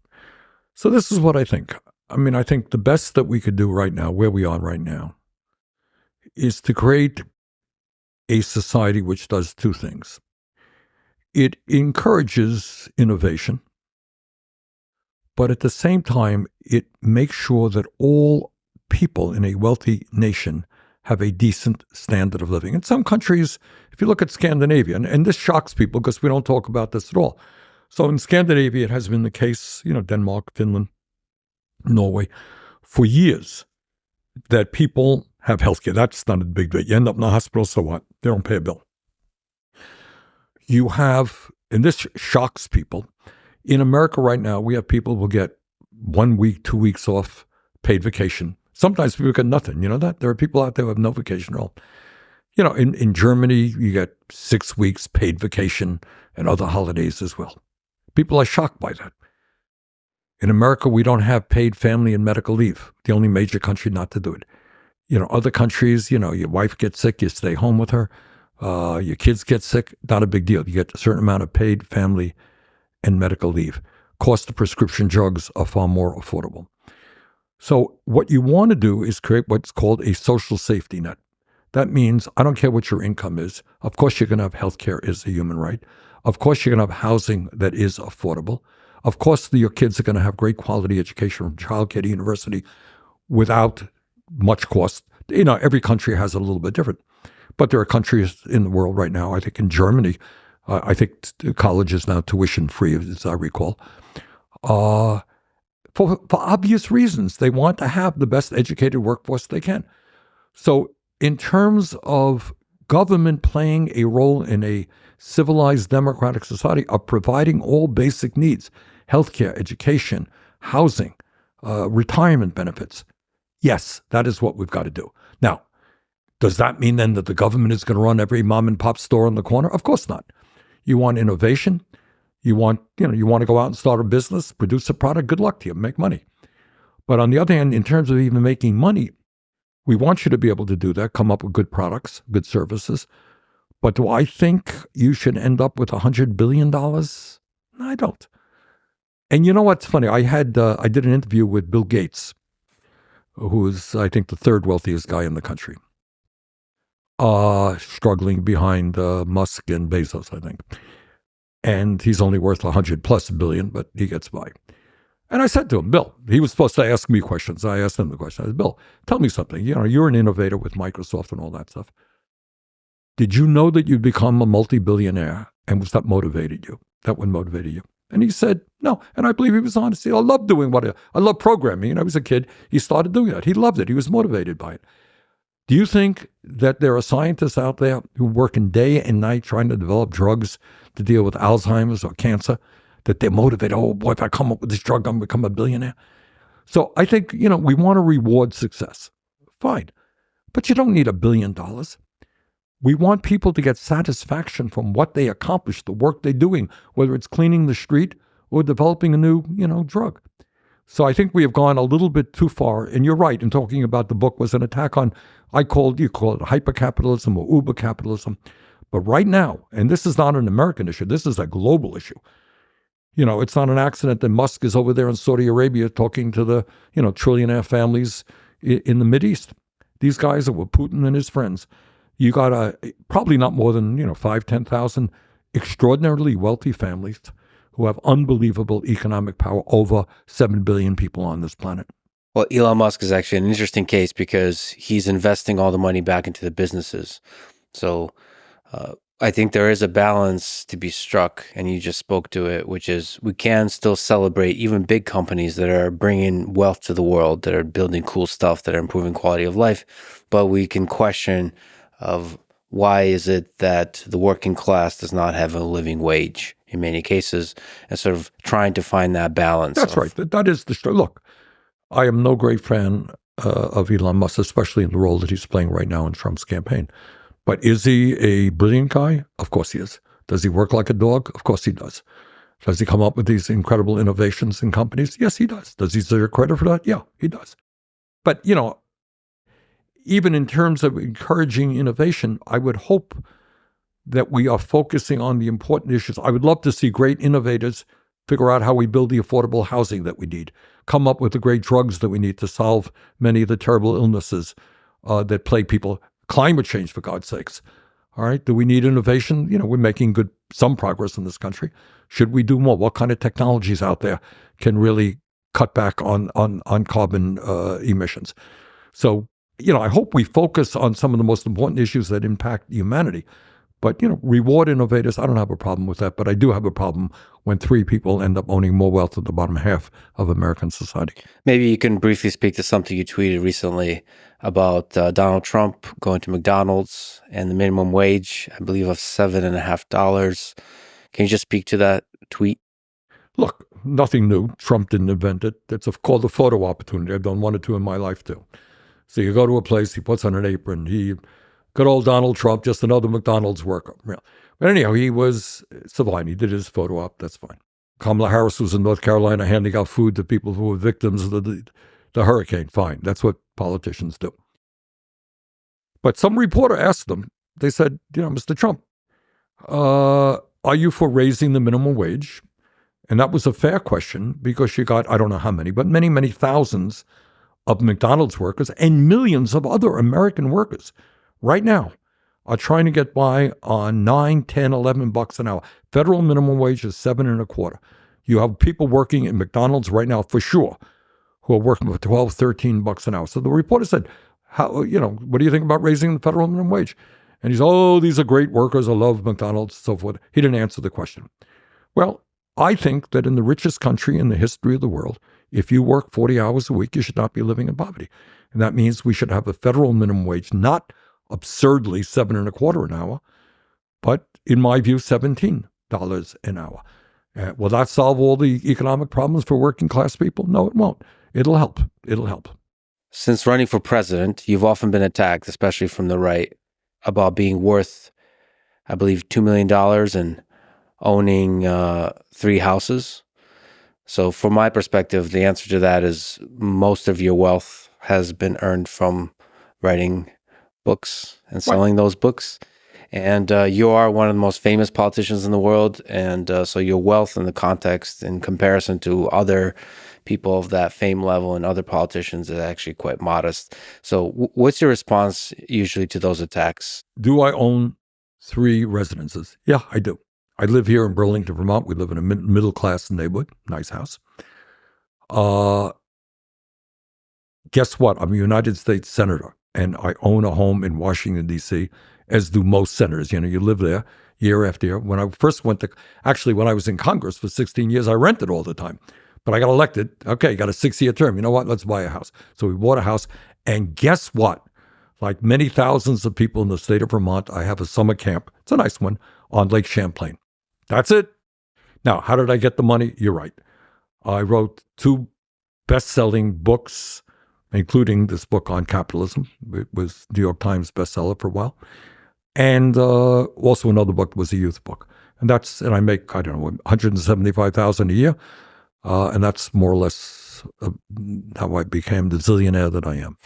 So this is what I think. I think the best that we could do right now, where we are right now, is to create a society which does two things. It encourages innovation, but at the same time, it makes sure that all people in a wealthy nation have a decent standard of living. In some countries, if you look at Scandinavia, and this shocks people because we don't talk about this at all. So in Scandinavia, it has been the case, Denmark, Finland, Norway, for years, that people have healthcare. That's not a big deal. You end up in the hospital, so what? They don't pay a bill. You have, and this shocks people, in America right now, we have people who will get 1 week, 2 weeks off paid vacation. Sometimes people get nothing. You know that? There are people out there who have no vacation at all. In Germany, you get 6 weeks paid vacation and other holidays as well. People are shocked by that. In America, we don't have paid family and medical leave. The only major country not to do it. Other countries, your wife gets sick, you stay home with her. Your kids get sick, not a big deal. You get a certain amount of paid family and medical leave. Cost of prescription drugs are far more affordable. So what you want to do is create what's called a social safety net. That means I don't care what your income is. Of course, you're going to have health care as a human right. Of course, you're going to have housing that is affordable. Of course, your kids are going to have great quality education from childcare to university without much cost. Every country has a little bit different. But there are countries in the world right now, I think in Germany, I think college is now tuition free, as I recall. For obvious reasons. They want to have the best educated workforce they can. So in terms of government playing a role in a civilized democratic society of providing all basic needs, healthcare, education, housing, retirement benefits, yes, that is what we've got to do. Now, does that mean then that the government is going to run every mom and pop store on the corner? Of course not. You want innovation. You want to go out and start a business, produce a product, good luck to you, make money. But on the other hand, in terms of even making money, we want you to be able to do that, come up with good products, good services. But do I think you should end up with $100 billion? No, I don't. And you know what's funny? I did an interview with Bill Gates, who is, I think, the third wealthiest guy in the country, struggling behind Musk and Bezos, I think. And he's only worth 100+ billion, but he gets by. And I said to him, Bill, he was supposed to ask me questions. I asked him the question. I said, Bill, tell me something. You're an innovator with Microsoft and all that stuff. Did you know that you'd become a multi-billionaire? And was that motivated you? That one motivated you? And he said, no. And I believe he was honest. I love doing I love programming. I was a kid. He started doing that. He loved it. He was motivated by it. Do you think that there are scientists out there who work in day and night trying to develop drugs to deal with Alzheimer's or cancer, that they're motivated? Oh boy, if I come up with this drug, I'm going to become a billionaire. So I think, we want to reward success. Fine. But you don't need $1 billion. We want people to get satisfaction from what they accomplish, the work they're doing, whether it's cleaning the street or developing a new, drug. So I think we have gone a little bit too far. And you're right in talking about the book was an attack on, you call it hypercapitalism or uber capitalism. But right now, and this is not an American issue, this is a global issue. It's not an accident that Musk is over there in Saudi Arabia talking to the, trillionaire families in the Mideast. These guys are with Putin and his friends. You got probably not more than, 5,000, 10,000 extraordinarily wealthy families who have unbelievable economic power over 7 billion people on this planet. Well, Elon Musk is actually an interesting case because he's investing all the money back into the businesses. So I think there is a balance to be struck, and you just spoke to it, which is we can still celebrate even big companies that are bringing wealth to the world, that are building cool stuff, that are improving quality of life, but we can question of why is it that the working class does not have a living wage in many cases, and sort of trying to find that balance. That's right. That is the story. Look, I am no great fan of Elon Musk, especially in the role that he's playing right now in Trump's campaign. But is he a brilliant guy? Of course he is. Does he work like a dog? Of course he does. Does he come up with these incredible innovations in companies? Yes, he does. Does he deserve credit for that? Yeah, he does. But, even in terms of encouraging innovation, I would hope that we are focusing on the important issues. I would love to see great innovators figure out how we build the affordable housing that we need, come up with the great drugs that we need to solve many of the terrible illnesses that plague people. Climate change, for God's sakes. All right. Do we need innovation? We're making some progress in this country. Should we do more? What kind of technologies out there can really cut back on carbon emissions? So, I hope we focus on some of the most important issues that impact humanity. But, reward innovators, I don't have a problem with that. But I do have a problem when 3 people end up owning more wealth than the bottom half of American society. Maybe you can briefly speak to something you tweeted recently about Donald Trump going to McDonald's and the minimum wage, I believe, of $7.50. Can you just speak to that tweet? Look, nothing new. Trump didn't invent it. It's called a photo opportunity. I've done 1 or 2 in my life, too. So you go to a place, he puts on an apron. Good old Donald Trump, just another McDonald's worker. Yeah. But anyhow, he was fine. He did his photo op. That's fine. Kamala Harris was in North Carolina handing out food to people who were victims of the hurricane. Fine. That's what politicians do. But some reporter asked them, they said, Mr. Trump, are you for raising the minimum wage? And that was a fair question because you got, I don't know how many, but many, many thousands of McDonald's workers and millions of other American workers right now are trying to get by on $9, $10, $11 an hour. Federal minimum wage is $7.25. You have people working in McDonald's right now for sure who are working for $12, $13 an hour. So the reporter said, what do you think about raising the federal minimum wage? And he's, these are great workers. I love McDonald's, so forth. He didn't answer the question. Well, I think that in the richest country in the history of the world, if you work 40 hours a week, you should not be living in poverty. And that means we should have a federal minimum wage, not absurdly $7.25 an hour, but in my view, $17 an hour. Will that solve all the economic problems for working class people? No, it won't. It'll help. It'll help. Since running for president, you've often been attacked, especially from the right, about being worth, I believe, $2 million and owning 3 houses. So from my perspective, the answer to that is most of your wealth has been earned from writing books and selling those books. And you are one of the most famous politicians in the world. And so your wealth in the context in comparison to other people of that fame level and other politicians is actually quite modest. So what's your response usually to those attacks? Do I own 3 residences? Yeah, I do. I live here in Burlington, Vermont. We live in a middle-class neighborhood, nice house. Guess what? I'm a United States Senator, and I own a home in Washington, D.C., as do most senators. You know, you live there year after year. When I first when I was in Congress for 16 years, I rented all the time. But I got elected. Okay, got a 6-year term. You know what? Let's buy a house. So we bought a house. And guess what? Like many thousands of people in the state of Vermont, I have a summer camp. It's a nice one on Lake Champlain. That's it. Now, how did I get the money? You're right. I wrote 2 best-selling books, including this book on capitalism. It was New York Times bestseller for a while. And also another book was a youth book. And I make, I don't know, $175,000 a year. And that's more or less how I became the zillionaire that I am.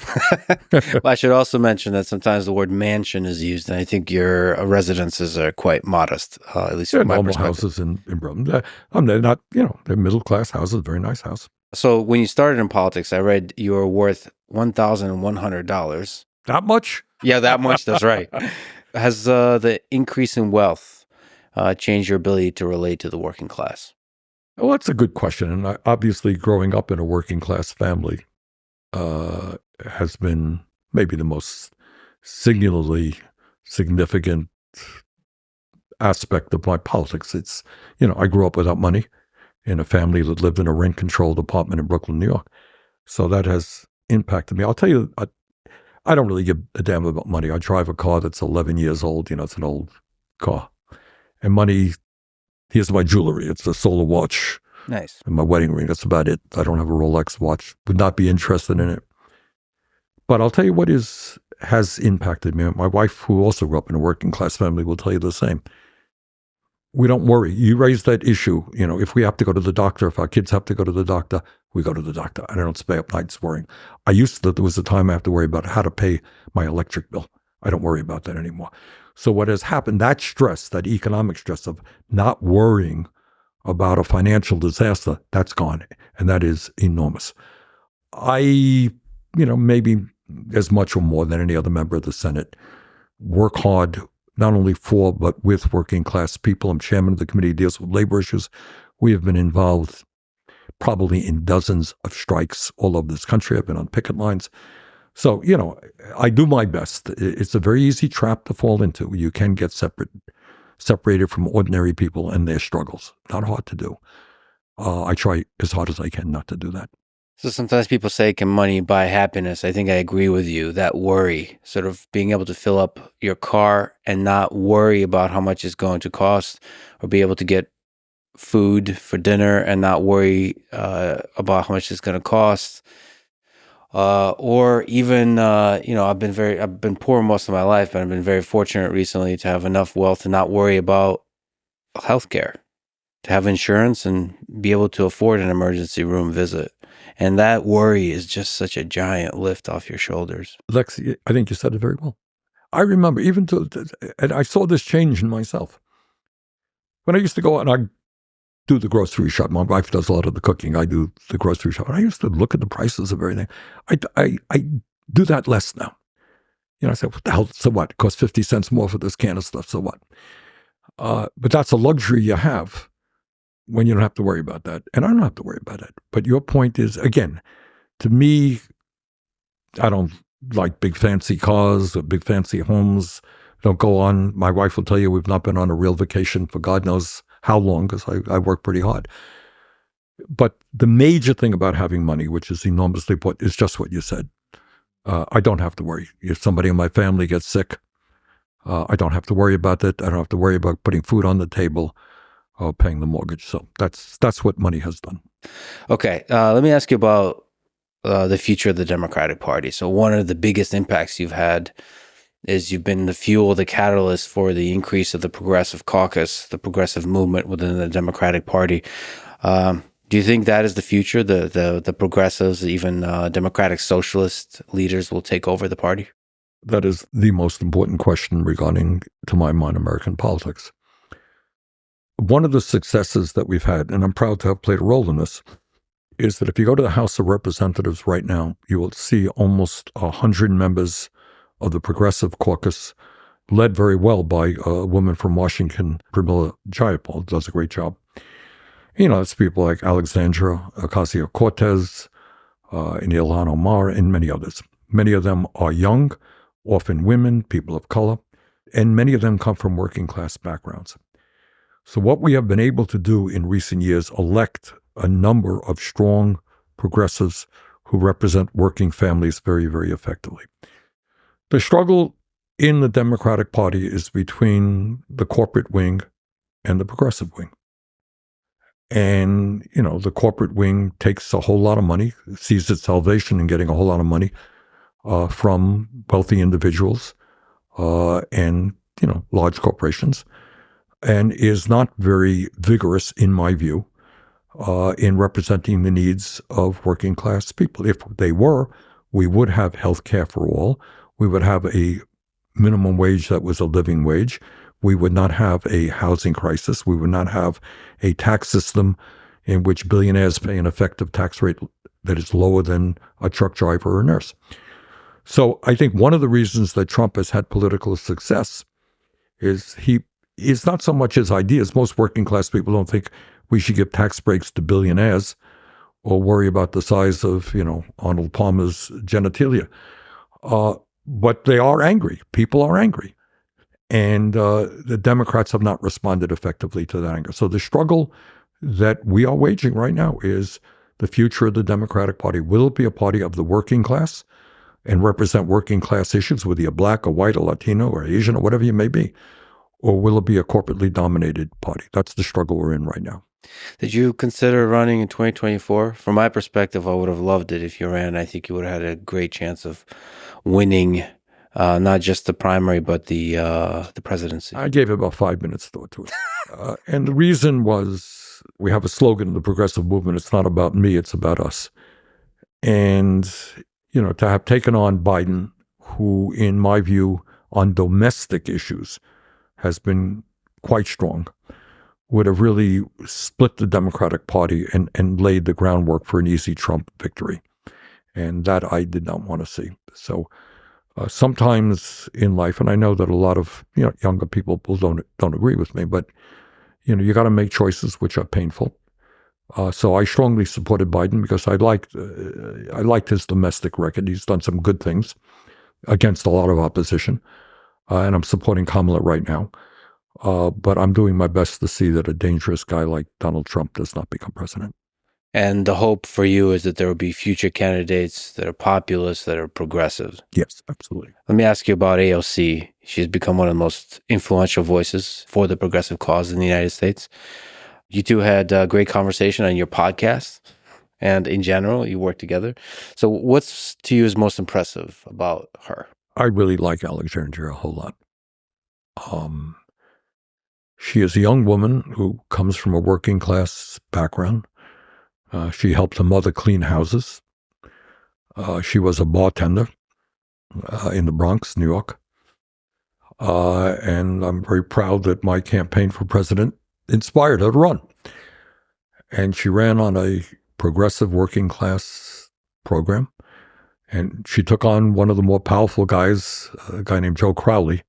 Well, I should also mention that sometimes the word mansion is used, and I think your residences are quite modest, at least from my normal perspective. houses in Brooklyn. They're not, they're middle-class houses, very nice house. So when you started in politics, I read you were worth $1,100. That much? Yeah, that much. That's right. Has the increase in wealth changed your ability to relate to the working class? Well, that's a good question. And obviously, growing up in a working-class family has been maybe the most singularly significant aspect of my politics. It's, I grew up without money in a family that lived in a rent-controlled apartment in Brooklyn, New York. So that has impacted me. I'll tell you, I don't really give a damn about money. I drive a car that's 11 years old. It's an old car. And money, here's my jewelry. It's a solar watch. Nice. And my wedding ring. That's about it. I don't have a Rolex watch. Would not be interested in it. But I'll tell you what has impacted me. My wife, who also grew up in a working class family, will tell you the same. We don't worry. You raise that issue. If we have to go to the doctor, if our kids have to go to the doctor, we go to the doctor. I don't stay up nights worrying. There was a time I have to worry about how to pay my electric bill. I don't worry about that anymore. So what has happened, that stress, that economic stress of not worrying about a financial disaster, that's gone. And that is enormous. I, maybe as much or more than any other member of the Senate, work hard, not only for, but with working class people. I'm chairman of the committee that deals with labor issues. We have been involved probably in dozens of strikes all over this country. I've been on picket lines. So, I do my best. It's a very easy trap to fall into. You can get separated from ordinary people and their struggles. Not hard to do. I try as hard as I can not to do that. So sometimes people say, can money buy happiness? I think I agree with you. That worry, sort of being able to fill up your car and not worry about how much it's going to cost, or be able to get food for dinner and not worry about how much it's going to cost. Or even, I've been poor most of my life, but I've been very fortunate recently to have enough wealth to not worry about healthcare, to have insurance and be able to afford an emergency room visit. And that worry is just such a giant lift off your shoulders. Lex, I think you said it very well. I remember and I saw this change in myself. When I used to go out and I do the grocery shop, my wife does a lot of the cooking. I do the grocery shop. And I used to look at the prices of everything. I do that less now. I said, what the hell, so what? It costs 50 cents more for this can of stuff, so what? But that's a luxury you have when you don't have to worry about that. And I don't have to worry about it. But your point is, again, to me, I don't like big fancy cars or big fancy homes. Don't go on. My wife will tell you we've not been on a real vacation for God knows how long, because I work pretty hard. But the major thing about having money, which is enormously important, is just what you said. I don't have to worry. If somebody in my family gets sick, I don't have to worry about that. I don't have to worry about putting food on the table or paying the mortgage. So that's what money has done. Okay, let me ask you about the future of the Democratic Party. So one of the biggest impacts you've had is you've been the fuel, the catalyst for the increase of the progressive caucus, the progressive movement within the Democratic Party. Do you think that is the future? The progressives, even democratic socialist leaders will take over the party? That is the most important question regarding to my mind, American politics. One of the successes that we've had, and I'm proud to have played a role in this, is that if you go to the House of Representatives right now, you will see almost 100 members of the Progressive Caucus, led very well by a woman from Washington, Pramila Jayapal, does a great job. It's people like Alexandra Ocasio-Cortez, and Ilhan Omar, and many others. Many of them are young, often women, people of color, and many of them come from working class backgrounds. So what we have been able to do in recent years, elect a number of strong progressives who represent working families very, very effectively. The struggle in the Democratic Party is between the corporate wing and the progressive wing. And, the corporate wing takes a whole lot of money, sees its salvation in getting a whole lot of money from wealthy individuals and, large corporations, and is not very vigorous, in my view, in representing the needs of working class people. If they were, we would have health care for all. We would have a minimum wage that was a living wage. We would not have a housing crisis. We would not have a tax system in which billionaires pay an effective tax rate that is lower than a truck driver or a nurse. So I think one of the reasons that Trump has had political success is he is not so much his ideas. Most working class people don't think we should give tax breaks to billionaires or worry about the size of, Arnold Palmer's genitalia. But they are angry. People are angry. And the Democrats have not responded effectively to that anger. So the struggle that we are waging right now is the future of the Democratic Party. Will it be a party of the working class and represent working class issues, whether you're black or white or Latino or Asian or whatever you may be? Or will it be a corporately dominated party? That's the struggle we're in right now. Did you consider running in 2024? From my perspective, I would have loved it if you ran. I think you would have had a great chance of winning not just the primary, but the presidency. I gave about 5 minutes thought to it. And the reason was we have a slogan in the progressive movement, it's not about me, it's about us. And, to have taken on Biden, who, in my view, on domestic issues has been quite strong, would have really split the Democratic Party and laid the groundwork for an easy Trump victory. And that I did not want to see. So sometimes in life, and I know that a lot of younger people don't agree with me, but you got to make choices which are painful. So I strongly supported Biden because I liked his domestic record. He's done some good things against a lot of opposition, and I'm supporting Kamala right now. But I'm doing my best to see that a dangerous guy like Donald Trump does not become president. And the hope for you is that there will be future candidates that are populist, that are progressive. Yes, absolutely. Let me ask you about AOC. She's become one of the most influential voices for the progressive cause in the United States. You two had a great conversation on your podcast, and in general, you work together. So what's to you is most impressive about her? I really like Alexandria a whole lot. She is a young woman who comes from a working class background. She helped her mother clean houses. She was a bartender in the Bronx, New York. And I'm very proud that my campaign for president inspired her to run. And she ran on a progressive working class program. And she took on one of the more powerful guys, a guy named Joe Crowley,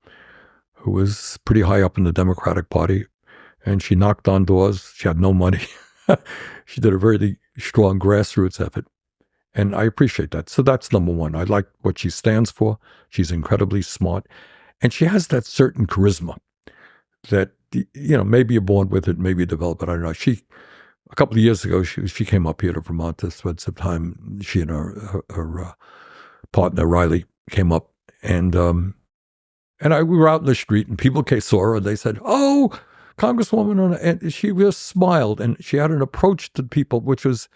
who was pretty high up in the Democratic Party. And she knocked on doors. She had no money. She did a very strong grassroots effort. And I appreciate that. So that's number one. I like what she stands for. She's incredibly smart. And she has that certain charisma that, maybe you're born with it, maybe you develop it. I don't know. A couple of years ago, she came up here to Vermont to spend some time. She and her partner, Riley, came up. And we were out in the street, and people saw her, and they said, "Oh, Congresswoman," and she just smiled, and she had an approach to people which was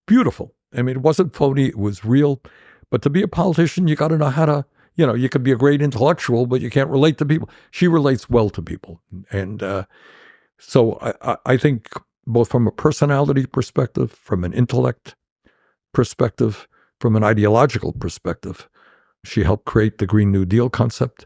beautiful. I mean, it wasn't phony, it was real. But to be a politician, you got to know how to, you could be a great intellectual, but you can't relate to people. She relates well to people. And so I think both from a personality perspective, from an intellect perspective, from an ideological perspective, she helped create the Green New Deal concept.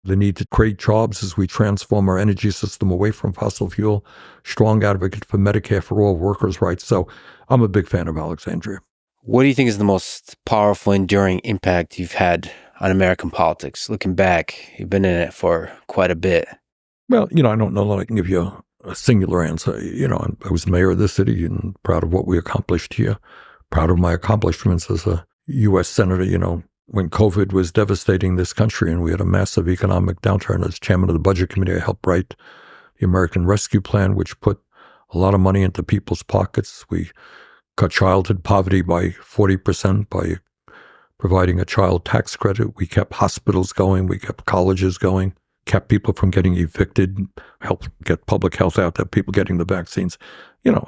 the need to create jobs as we transform our energy system away from fossil fuel, strong advocate for Medicare for all, workers' rights. So I'm a big fan of Alexandria. What do you think is the most powerful, enduring impact you've had on American politics? Looking back, you've been in it for quite a bit. Well, I don't know that I can give you a singular answer. I was mayor of the city and proud of what we accomplished here, proud of my accomplishments as a U.S. senator. When COVID was devastating this country and we had a massive economic downturn, as chairman of the Budget Committee, I helped write the American Rescue Plan, which put a lot of money into people's pockets. We cut childhood poverty by 40% by providing a child tax credit. We kept hospitals going. We kept colleges going, kept people from getting evicted, helped get public health out there, people getting the vaccines.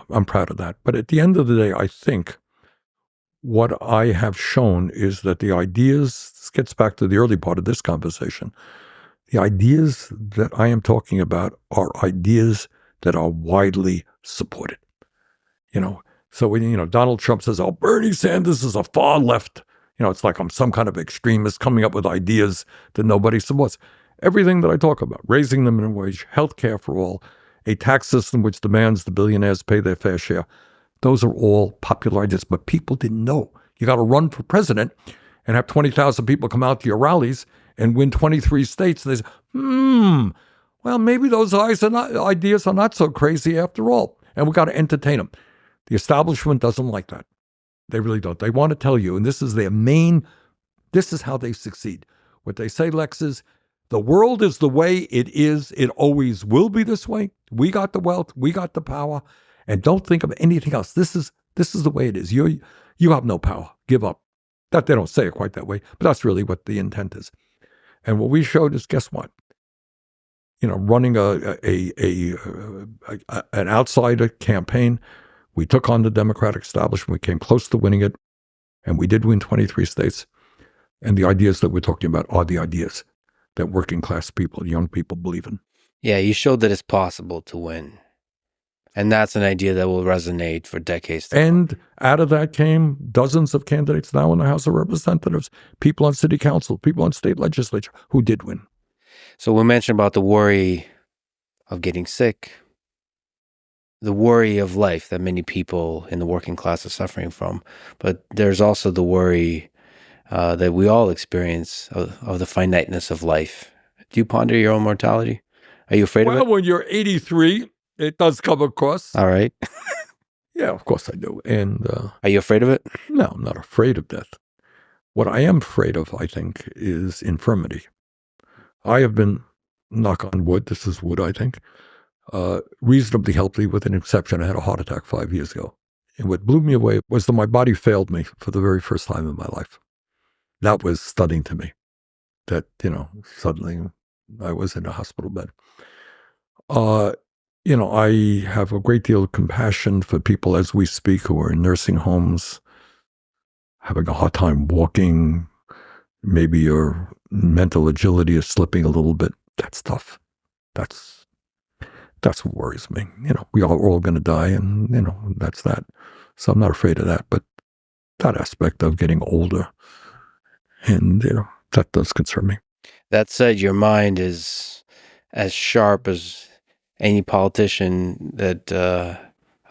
I'm proud of that. But at the end of the day, I think what I have shown is that the ideas, this gets back to the early part of this conversation, the ideas that I am talking about are ideas that are widely supported. So when, Donald Trump says, oh, Bernie Sanders is a far left, it's like I'm some kind of extremist coming up with ideas that nobody supports. Everything that I talk about, raising the minimum wage, health care for all, a tax system which demands the billionaires pay their fair share, those are all popular ideas, but people didn't know. You got to run for president and have 20,000 people come out to your rallies and win 23 states. They say, well, maybe those ideas are not so crazy after all. And we got to entertain them. The establishment doesn't like that. They really don't. They want to tell you, and this is how they succeed. What they say, Lex, is the world is the way it is. It always will be this way. We got the wealth. We got the power. And don't think of anything else. This is the way it is. You have no power. Give up. That they don't say it quite that way, but that's really what the intent is. And what we showed is, guess what? Running an outsider campaign, we took on the Democratic establishment. We came close to winning it, and we did win 23 states. And the ideas that we're talking about are the ideas that working class people, young people believe in. Yeah, you showed that it's possible to win. And that's an idea that will resonate for decades to come. And out of that came dozens of candidates now in the House of Representatives, people on city council, people on state legislature who did win. So we mentioned about the worry of getting sick, the worry of life that many people in the working class are suffering from. But there's also the worry that we all experience of the finiteness of life. Do you ponder your own mortality? Are you afraid of it? Well, when you're 83, it does come across. All right. Yeah, of course I do. And are you afraid of it? No, I'm not afraid of death. What I am afraid of, I think, is infirmity. I have been, knock on wood, this is wood, I think, reasonably healthy with an exception. I had a heart attack 5 years ago. And what blew me away was that my body failed me for the very first time in my life. That was stunning to me, that, suddenly I was in a hospital bed. I have a great deal of compassion for people as we speak who are in nursing homes, having a hard time walking. Maybe your mental agility is slipping a little bit. That's tough. That's what worries me. We are all going to die, and, that's that. So I'm not afraid of that. But that aspect of getting older, and, that does concern me. That said, your mind is as sharp as any politician that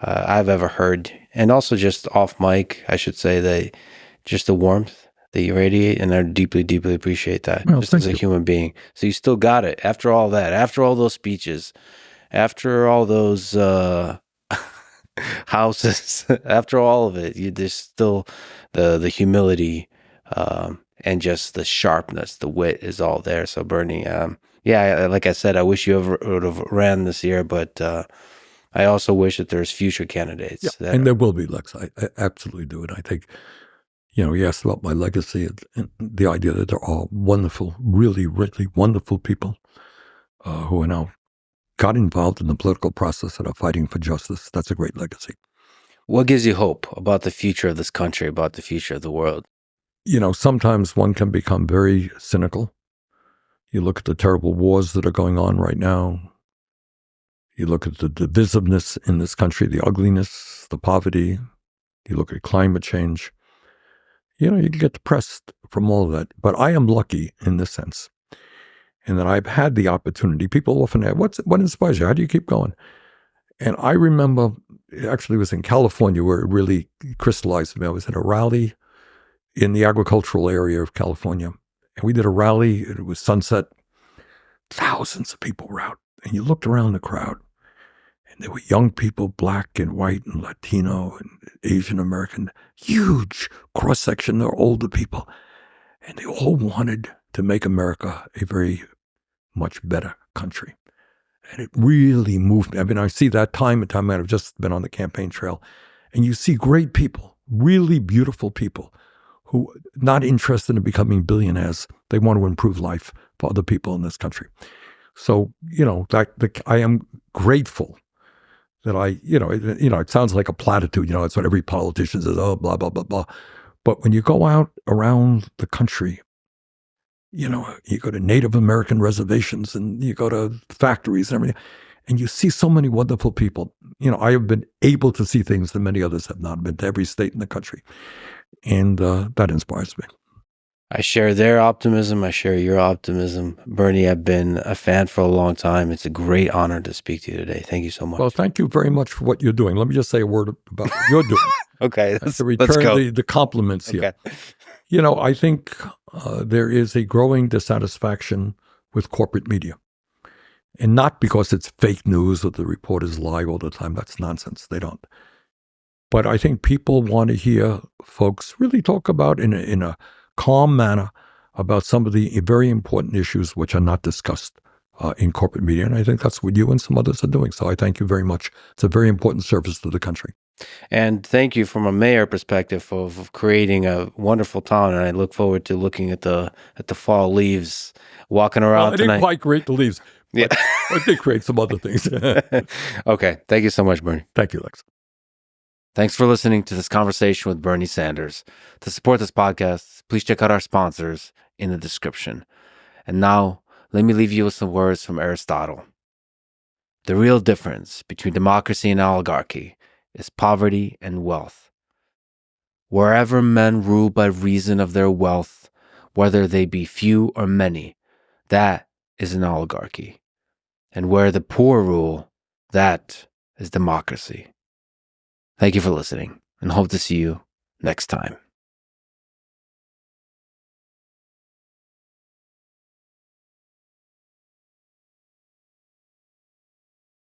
I've ever heard. And also just off mic, I should say, that just the warmth that you radiate, and I deeply, deeply appreciate that, just as a human being. So you still got it after all that, after all those speeches, after all those houses, after all of it, there's still the humility and just the sharpness, the wit is all there. So Bernie, yeah, like I said, I wish you would have ran this year, but I also wish that there's future candidates. Yeah, and there will be, Lex. I absolutely do. And I think, you asked about my legacy and the idea that there are wonderful, really, really wonderful people who are now got involved in the political process and are fighting for justice. That's a great legacy. What gives you hope about the future of this country, about the future of the world? Sometimes one can become very cynical. You look at the terrible wars that are going on right now. You look at the divisiveness in this country, the ugliness, the poverty. You look at climate change. You can get depressed from all of that. But I am lucky in this sense. and that I've had the opportunity. People often ask, what inspires you? How do you keep going? And I remember, actually, it was in California where it really crystallized for me. I was at a rally in the agricultural area of California, and we did a rally. It was sunset. Thousands of people were out, and you looked around the crowd, and there were young people, black and white and Latino and Asian American, huge cross-section. They're older people, and they all wanted to make America a very much better country. And it really moved me. I mean, I see that time and time again. I've just been on the campaign trail, and you see great people, really beautiful people who not interested in becoming billionaires. They want to improve life for other people in this country. So, I am grateful that it sounds like a platitude. It's what every politician says, oh, blah, blah, blah, blah. But when you go out around the country, you go to Native American reservations and you go to factories and everything, and you see so many wonderful people. I have been able to see things that many others have not. I've been to every state in the country. And that inspires me. I share their optimism. I share your optimism. Bernie, I've been a fan for a long time. It's a great honor to speak to you today. Thank you so much. Well, thank you very much for what you're doing. Let me just say a word about what you're doing. Okay, to return the compliments here. I think there is a growing dissatisfaction with corporate media. And not because it's fake news or the reporters lie all the time. That's nonsense. They don't. But I think people want to hear folks really talk about in a calm manner about some of the very important issues which are not discussed in corporate media. And I think that's what you and some others are doing. So I thank you very much. It's a very important service to the country. And thank you from a mayor perspective of creating a wonderful town. And I look forward to looking at the fall leaves, walking around tonight. I didn't quite create the leaves. Yeah. I did create some other things. Okay. Thank you so much, Bernie. Thank you, Lex. Thanks for listening to this conversation with Bernie Sanders. To support this podcast, please check out our sponsors in the description. And now, let me leave you with some words from Aristotle. The real difference between democracy and oligarchy is poverty and wealth. Wherever men rule by reason of their wealth, whether they be few or many, that is an oligarchy. And where the poor rule, that is democracy. Thank you for listening, and hope to see you next time.